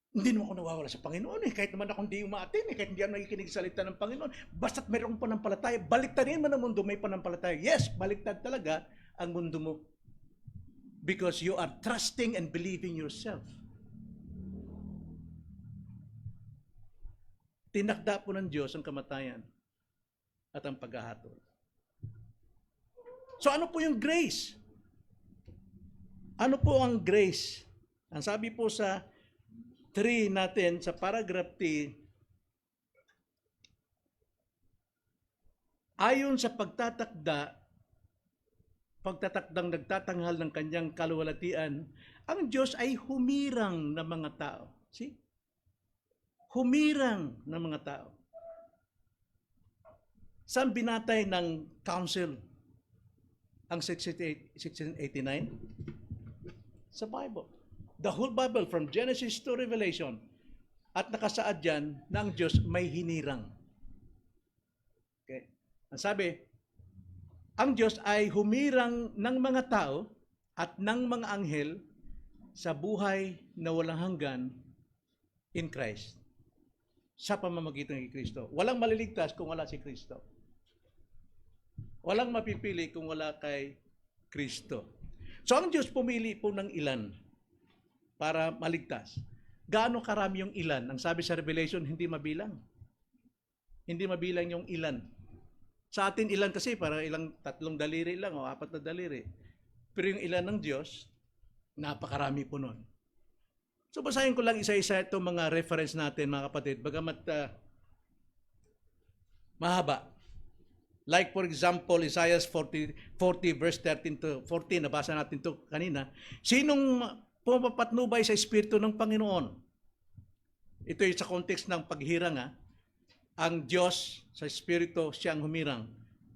Hindi naman ako nawawala sa Panginoon eh. Kahit naman ako hindi umaatin eh. Kahit hindi ako nakikinig sa salita ng Panginoon. Basta't mayroong panampalataya. Baliktarin man ang mundo, may panampalataya. Yes, baliktad talaga ang mundo mo. Because you are trusting and believing yourself. Tinakda po ng Diyos ang kamatayan at ang paghahatol. So ano po yung grace? Ano po ang grace? Ang sabi po sa 3 natin, sa paragraph T, ayon sa pagtatakdang nagtatanghal ng kanyang kaluwalhatian, ang Diyos ay humirang ng mga tao. See? Humirang ng mga tao. Saan binatay ng council ang 1689? Sa Bible. The whole Bible from Genesis to Revelation. At nakasaad dyan na ang Diyos may hinirang. Okay. Ang sabi, ang Diyos ay humirang ng mga tao at ng mga anghel sa buhay na walang hanggan in Christ. Sa pamamagitan ni Kristo. Walang maliligtas kung wala si Kristo. Walang mapipili kung wala kay Kristo. So ang Diyos pumili po ng ilan para maligtas. Gaano karami yung ilan? Ang sabi sa Revelation, hindi mabilang. Hindi mabilang yung ilan. Sa atin ilan kasi, para ilang 3 daliri lang o 4 na daliri. Pero yung ilan ng Diyos, napakarami po nun. So basahin ko lang isa-isa itong mga reference natin mga kapatid, bagamat mahaba. Like for example, Isaiah 40 verse 13 to 14, nabasa natin ito kanina. Sinong pumapatnubay sa Espiritu ng Panginoon? Ito ay sa context ng paghirang. Ang Diyos sa Espiritu, siyang humirang.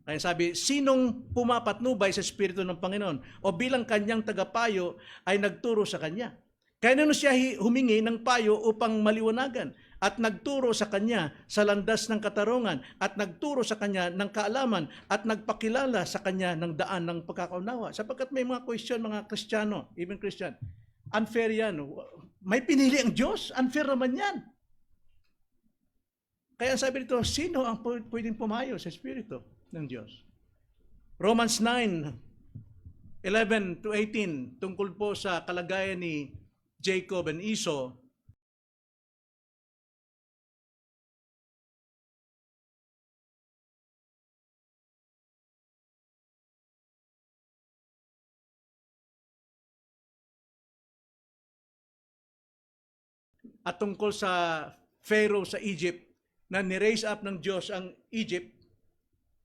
Kaya sabi, sinong pumapatnubay sa Espiritu ng Panginoon? O bilang kanyang tagapayo ay nagturo sa kanya. Kaya naman siya humingi ng payo upang maliwanagan at nagturo sa kanya sa landas ng katarungan at nagturo sa kanya ng kaalaman at nagpakilala sa kanya ng daan ng pagkakaunawa. Sapagkat may mga question, mga Kristiyano, even Christian, unfair yan. May pinili ang Diyos, unfair naman yan. Kaya sabi dito, sino ang pwedeng pumayo sa Espiritu ng Diyos? Romans 9:11 to 18, tungkol po sa kalagayan ni Jacob and Esau. At tungkol sa Pharaoh sa Egypt, na ni-raise up ng Diyos ang Egypt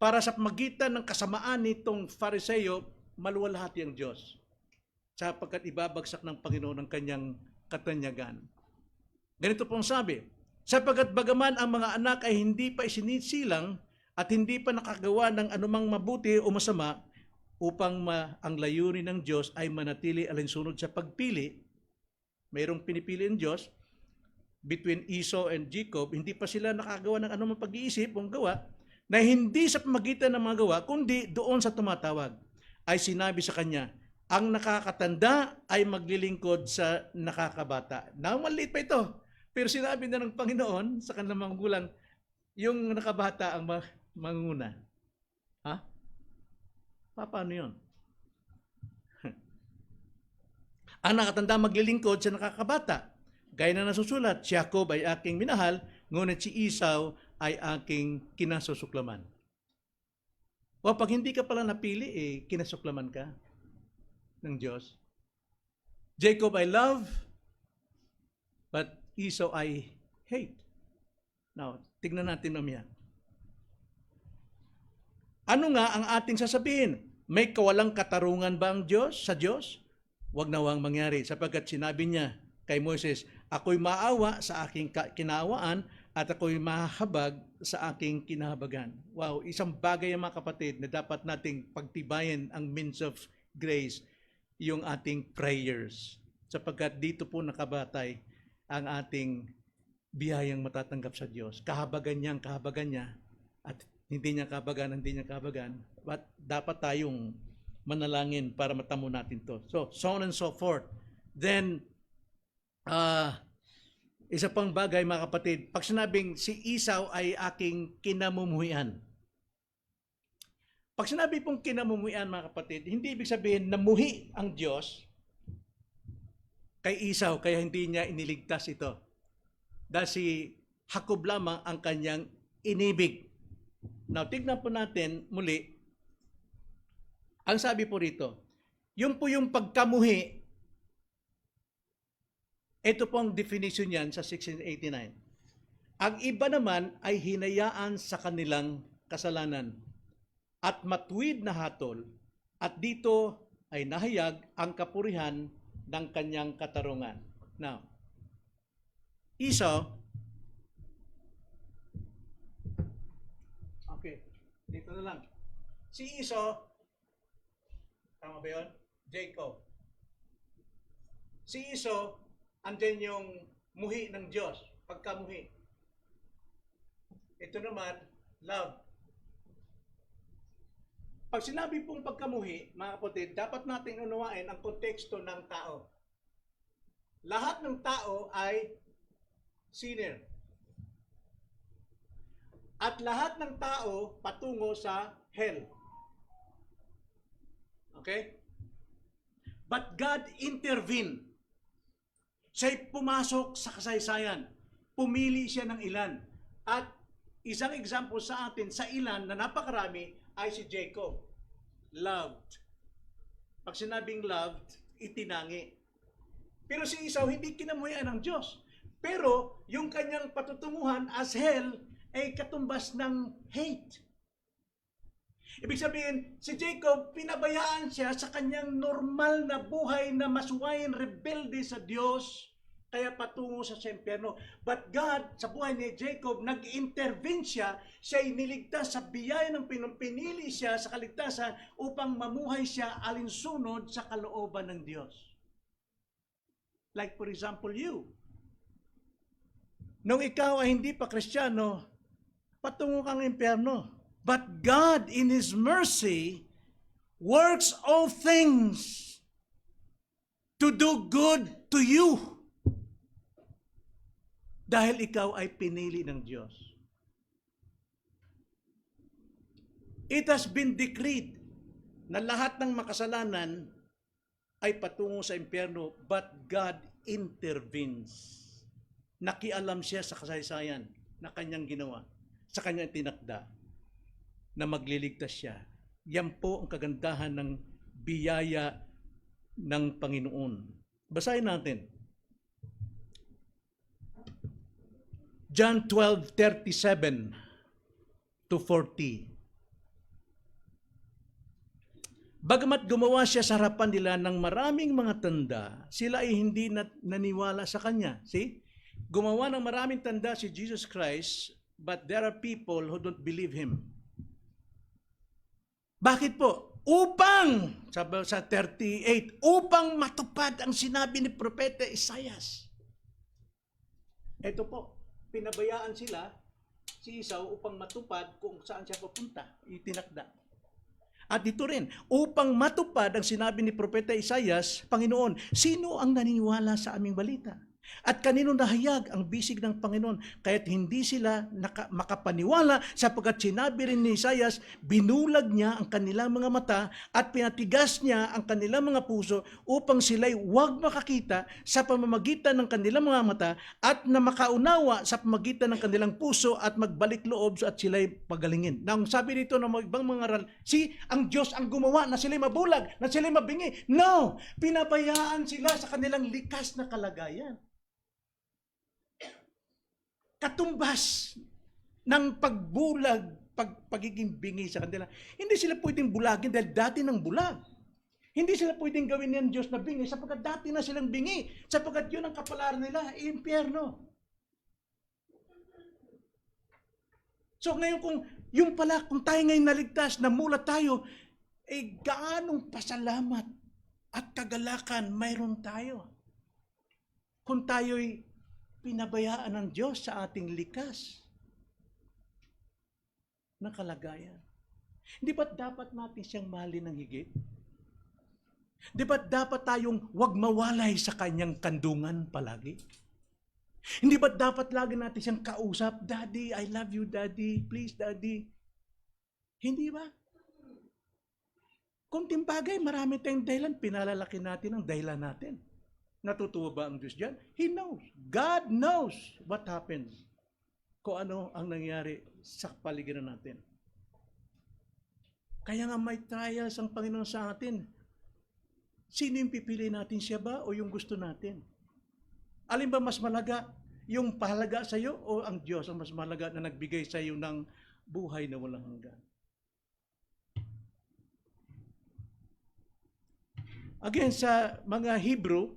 para sa pamagitan ng kasamaan nitong Fariseo, maluwalhati ang Diyos. Sapagkat ibabagsak ng Panginoon ang kanyang katanyagan. Ganito pong sabi, sapagkat bagaman ang mga anak ay hindi pa isinisilang at hindi pa nakagawa ng anumang mabuti o masama, upang ang layunin ng Diyos ay manatili alinsunod sa pagpili, mayroong pinipili ng Diyos between Esau and Jacob, hindi pa sila nakagawa ng anumang pag-iisip o gawa, na hindi sa pamagitan ng mga gawa, kundi doon sa tumatawag, ay sinabi sa kanya, ang nakakatanda ay maglilingkod sa nakakabata. Maliit pa ito. Pero sinabi na ng Panginoon sa kanilang mga magulang, yung nakabata ang manguna. Ha? Paano yun? Ang nakatanda maglilingkod sa nakakabata. Gaya na nasusulat, si Jacob ay aking minahal, ngunit si Esau ay aking kinasusuklaman. O pag hindi ka pala napili, kinasuklaman ka ng Diyos. Jacob I love, but Esau I hate. Now, tignan natin mamaya. Ano nga ang ating sasabihin? May kawalang katarungan ba ang Diyos sa Diyos? Huwag nawang mangyari, sapagkat sinabi niya kay Moses, ako'y maawa sa aking kinaawaan at ako'y mahahabag sa aking kinahabagan. Wow, isang bagay mga kapatid na dapat nating pagtibayan ang means of grace, yung ating prayers. Sapagkat dito po nakabatay ang ating biyayang matatanggap sa Diyos. Kahabagan niya, at hindi niya kahabagan. But dapat tayong manalangin para matamo natin to. So on and so forth. Then, isa pang bagay mga kapatid, pag sinabing si Esau ay aking kinamumuhian. Pag sinabi pong kinamumuhian mga kapatid, hindi ibig sabihin namuhi ang Diyos kay Esau kaya hindi niya iniligtas ito. Dahil si Jacob lamang ang kanyang inibig. Now, tignan po natin muli, ang sabi po rito, yung po yung pagkamuhi, ito po ang definition niyan sa 1689. Ang iba naman ay hinayaan sa kanilang kasalanan at matuwid na hatol at dito ay nahayag ang kapurihan ng kanyang katarungan. Now, Esau, okay, dito na lang. Si Esau, tama ba yun? Jacob. Si Esau, andyan yung muhi ng Diyos, pagkamuhi. Ito naman, love. Pag sinabi pong pagkamuhi, mga kapatid, dapat nating unawain ang konteksto ng tao. Lahat ng tao ay sinner. At lahat ng tao patungo sa hell. Okay? But God intervened. Siya'y pumasok sa kasaysayan. Pumili siya ng ilan. At isang example sa atin, sa ilan na napakarami, ay si Jacob. Loved. Pag sinabing loved, itinangi. Pero si Esau, hindi kinamuhian ng Diyos. Pero yung kanyang patutunguhan as hell ay katumbas ng hate. Ibig sabihin, si Jacob, pinabayaan siya sa kanyang normal na buhay na masuwayin, rebelde sa Diyos, kaya patungo sa impyerno. But God, sa buhay ni Jacob, nag-intervene siya, siya'y niligtas sa biyaya ng pinili siya sa kaligtasan upang mamuhay siya alinsunod sa kalooban ng Diyos. Like for example, you. Nung ikaw ay hindi pa Kristiyano, patungo kang impyerno. But God, in His mercy, works all things to do good to you. Dahil ikaw ay pinili ng Diyos. It has been decreed na lahat ng makasalanan ay patungo sa impyerno, but God intervenes. Nakialam siya sa kasaysayan na kanyang ginawa, sa kanyang tinakda, na magliligtas siya. Yan po ang kagandahan ng biyaya ng Panginoon. Basahin natin. John 12:37 to 40. Bagamat gumawa siya sa harapan nila ng maraming mga tanda, sila ay hindi naniwala sa kanya. See? Gumawa ng maraming tanda si Jesus Christ, but there are people who don't believe Him. Bakit po? Upang, sabi sa 38, upang matupad ang sinabi ni Propeta Isaias. Ito po, pinabayaan sila, si Esau, upang matupad kung saan siya papunta, itinakda. At dito rin, upang matupad ang sinabi ni Propeta Isaias, Panginoon, sino ang naniniwala sa aming balita? At kanino nahayag ang bisig ng Panginoon? Kaya't hindi sila makapaniwala sapagkat sinabi rin ni Isaias, binulag niya ang kanilang mga mata at pinatigas niya ang kanilang mga puso upang sila'y huwag makakita sa pamamagitan ng kanilang mga mata at na makaunawa sa pamamagitan ng kanilang puso at magbalik loob at sila'y pagalingin. Nang sabi dito ng ibang mga aral, ang Diyos ang gumawa na sila'y mabulag, na sila'y mabingi. No! Pinabayaan sila sa kanilang likas na kalagayan. Katumbas ng pagbulag, pagiging bingi sa kanila. Hindi sila pwedeng bulagin dahil dati ng bulag. Hindi sila pwedeng gawin ng Diyos na bingi sapagkat dati na silang bingi. Sapagkat yun ang kapalaran nila, impyerno. So ngayon kung tayo ngayon naligtas, namulat tayo, gaanong pasalamat at kagalakan mayroon tayo. Kung tayo'y pinabayaan ng Diyos sa ating likas na kalagayan. Hindi ba't dapat natin siyang mahalin ng higit? Di ba dapat tayong wag mawalay sa kanyang kandungan palagi? Hindi ba dapat lagi natin siyang kausap, Daddy, I love you, Daddy, please, Daddy? Hindi ba? Kunting bagay, marami tayong dahilan, pinalalaki natin ang dahilan natin. Natutuwa ba ang Diyos dyan? He knows. God knows what happens. Kung ano ang nangyari sa paligiran natin. Kaya nga may trials ang Panginoon sa atin. Sino yung pipili natin, siya ba o yung gusto natin? Alin ba mas malaga? Yung pahalaga sa iyo o ang Diyos ang mas mahalaga na nagbigay sa iyo ng buhay na walang hanggan? Again, sa mga Hebrew,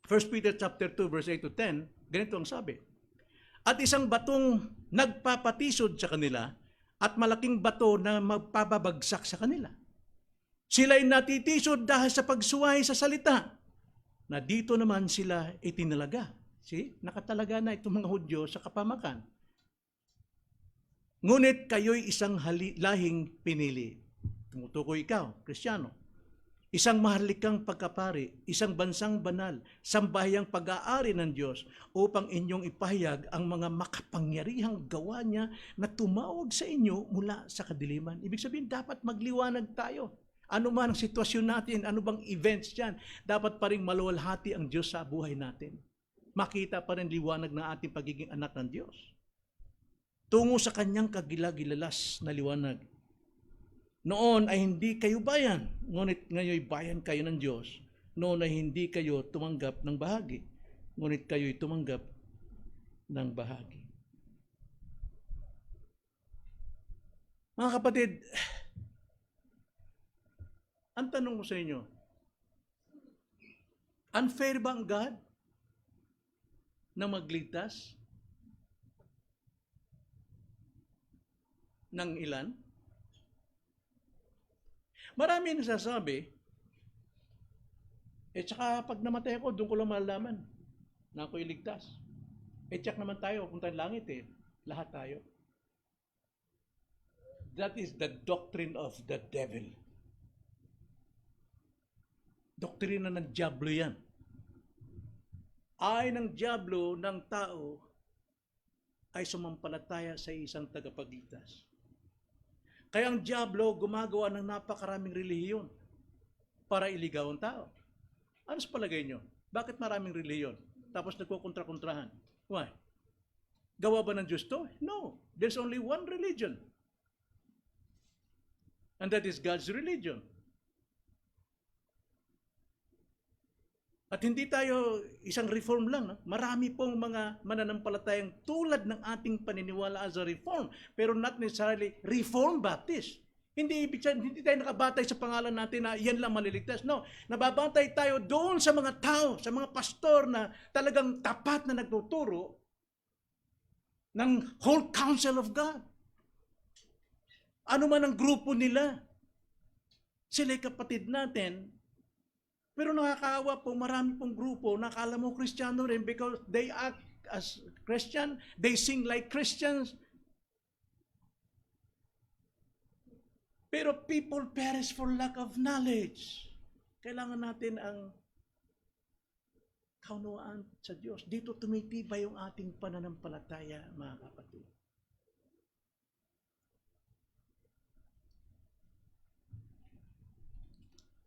1 Peter chapter 2, verse 8 to 10, ganito ang sabi. At isang batong nagpapatisod sa kanila at malaking bato na magpapabagsak sa kanila. Sila'y natitisod dahil sa pagsuway sa salita, na dito naman sila itinalaga. See? Nakatalaga na itong mga Hudyo sa kapamakan. Ngunit kayo'y isang lahing pinili. Tumutukoy ikaw, Kristiyano. Isang maharlikang pagkapari, isang bansang banal, sambahayang pag-aari ng Diyos upang inyong ipahayag ang mga makapangyarihang gawa niya na tumawag sa inyo mula sa kadiliman. Ibig sabihin, dapat magliwanag tayo. Ano man ang sitwasyon natin, ano bang events dyan, dapat pa rin maluwalhati ang Diyos sa buhay natin. Makita pa rin liwanag ng ating pagiging anak ng Diyos. Tungo sa kanyang kagilagilalas na liwanag. Noon ay hindi kayo bayan, ngunit ngayon bayan kayo ng Diyos. Noon ay hindi kayo tumanggap ng bahagi, ngunit kayo'y tumanggap ng bahagi. Mga kapatid, ang tanong ko sa inyo, unfair ba ang God na magligtas ng ilan? Marami nasasabi, tsaka pag namatay ako, doon ko lang malalaman na ako'y ligtas. Tsak naman tayo, kung tayo langit lahat tayo. That is the doctrine of the devil. Doktrina ng diablo yan. Ay ng diablo ng tao ay sumampalataya sa isang tagapagligtas. Kaya ang diablo gumagawa ng napakaraming relihiyon para iligaw ang tao. Ano sa palagay nyo? Bakit maraming relihiyon? Tapos nagkukontra-kontrahan. Why? Gawa ba ng Diyos to? No. There's only one religion. And that is God's religion. At hindi tayo isang reform lang. No? Marami pong mga mananampalatayang tulad ng ating paniniwala as a reform, pero not necessarily Reform Baptist. Hindi tayo nakabatay sa pangalan natin na yan lang maliligtas. No, nababatay tayo doon sa mga tao, sa mga pastor na talagang tapat na nagtuturo ng whole counsel of God. Ano man ang grupo nila, sila'y kapatid natin. Pero nakakaawa po, marami pong grupo na akala mo Kristiyano rin because they act as Christian, they sing like Christians. Pero people perish for lack of knowledge. Kailangan natin ang kaunawaan sa Diyos. Dito tumitibay yung ating pananampalataya, mga kapatid.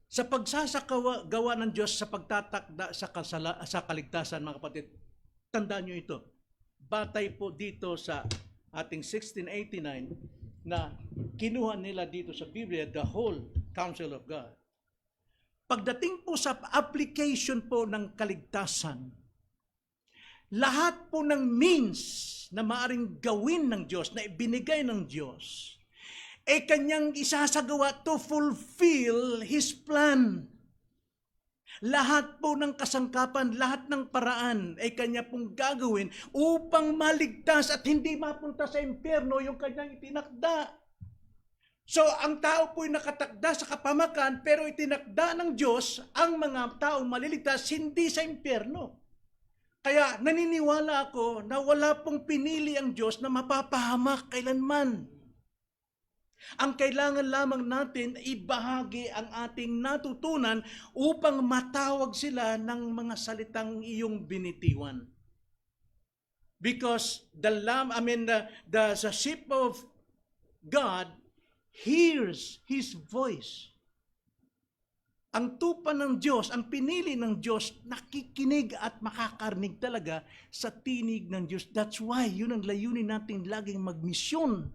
Sa pagsasagawa ng Diyos sa pagtatakda sa kaligtasan, mga kapatid, tandaan nyo ito. Batay po dito sa ating 1689 na kinuha nila dito sa Biblia, the whole counsel of God. Pagdating po sa application po ng kaligtasan, lahat po ng means na maaring gawin ng Diyos, na ibinigay ng Diyos, kanyang isasagawa to fulfill His plan. Lahat po ng kasangkapan, lahat ng paraan ay kanya pong gagawin upang maligtas at hindi mapunta sa impyerno yung kanyang itinakda. So, ang tao po'y nakatakda sa kapamakan, pero itinakda ng Diyos ang mga taong maliligtas hindi sa impyerno. Kaya naniniwala ako na wala pong pinili ang Diyos na mapapahamak kailanman. Ang kailangan lamang natin ibahagi ang ating natutunan upang matawag sila ng mga salitang iyong binitiwan. Because the sheep of God hears His voice. Ang tupa ng Diyos, ang pinili ng Diyos, nakikinig at makakarinig talaga sa tinig ng Diyos. That's why, yun ang layunin natin laging magmisyon.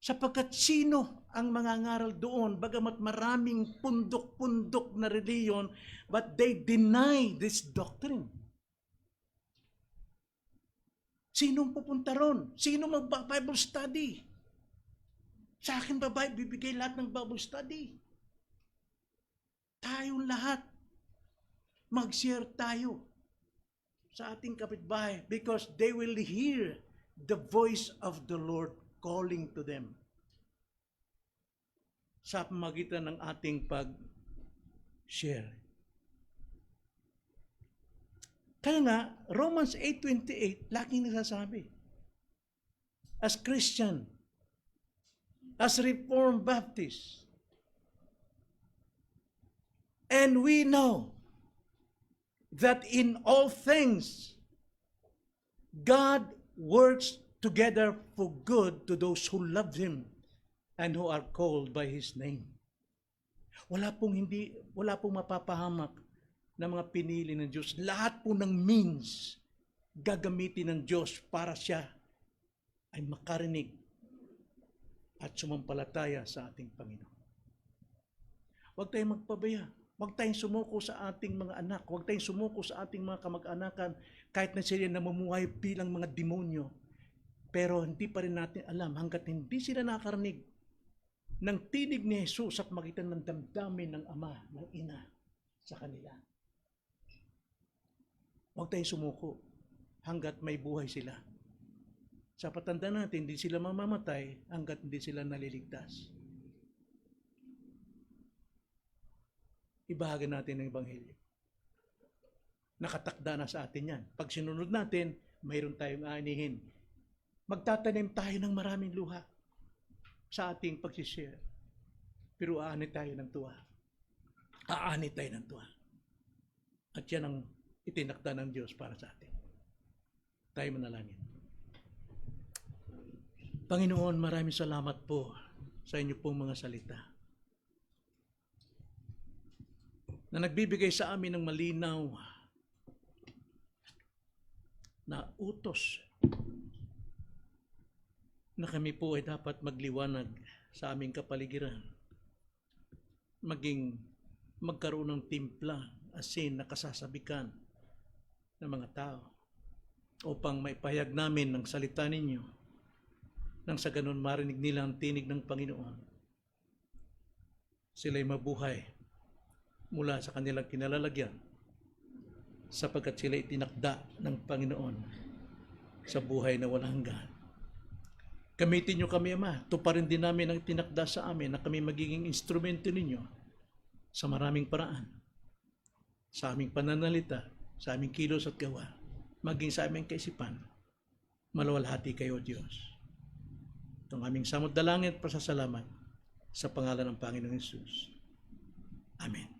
Sapagkat sino ang mangangaral doon, bagamat maraming pundok-pundok na reliyon, but they deny this doctrine. Sinong pupunta ron? Sino mag-Bible study? Sa akin ba bibigay lahat ng Bible study? Tayong lahat. Mag-share tayo sa ating kapitbahay because they will hear the voice of the Lord calling to them. Sa pamagitan ng ating pag-share. Kaya nga, Romans 8:28, laging nasasabi, as Christian, as Reformed Baptist, and we know that in all things, God works together for good to those who love Him and who are called by His name. Wala pong mapapahamak na mga pinili ng Diyos. Lahat po ng means gagamitin ng Diyos para siya ay makarinig at sumampalataya sa ating Panginoon. Huwag tayong magpabaya. Huwag tayong sumuko sa ating mga anak. Huwag tayong sumuko sa ating mga kamag-anakan kahit na sila namumuhay bilang mga demonyo. Pero hindi pa rin natin alam hanggat hindi sila nakarinig ng tinig ni Jesus sa pamagitan ng damdamin ng Ama, ng Ina sa kanila. Huwag tayong sumuko hanggat may buhay sila. Sa patanda natin, hindi sila mamamatay hanggat hindi sila naliligtas. Ibahagi natin ang Ebanghelyo. Nakatakda na sa atin yan. Pag sinunod natin, mayroon tayong aanihin. Magtatanim tayo ng maraming luha sa ating pag-share. Pero aanit tayo ng tuwa. Aanit tayo ng tuwa. At yan ang itinakda ng Diyos para sa atin. Tayo manalangin. Panginoon, maraming salamat po sa inyo pong mga salita na nagbibigay sa amin ng malinaw na utos na kami po ay dapat magliwanag sa aming kapaligiran, magkaroon ng timpla, asin na kasasabikan ng mga tao upang maipahayag namin ng salita ninyo nang sa ganun marinig nila ang tinig ng Panginoon. Sila'y mabuhay mula sa kanilang kinalalagyan sapagkat sila'y tinakda ng Panginoon sa buhay na walang hanggan. Gamitin nyo kami, Ama. Tuparin din namin ang tinakda sa amin na kami magiging instrumento ninyo sa maraming paraan. Sa aming pananalita, sa aming kilos at gawa, maging sa aming kaisipan, maluwalhati kayo, Diyos. Itong aming samot dalangin at pasasalamat sa pangalan ng Panginoong Hesus. Amen.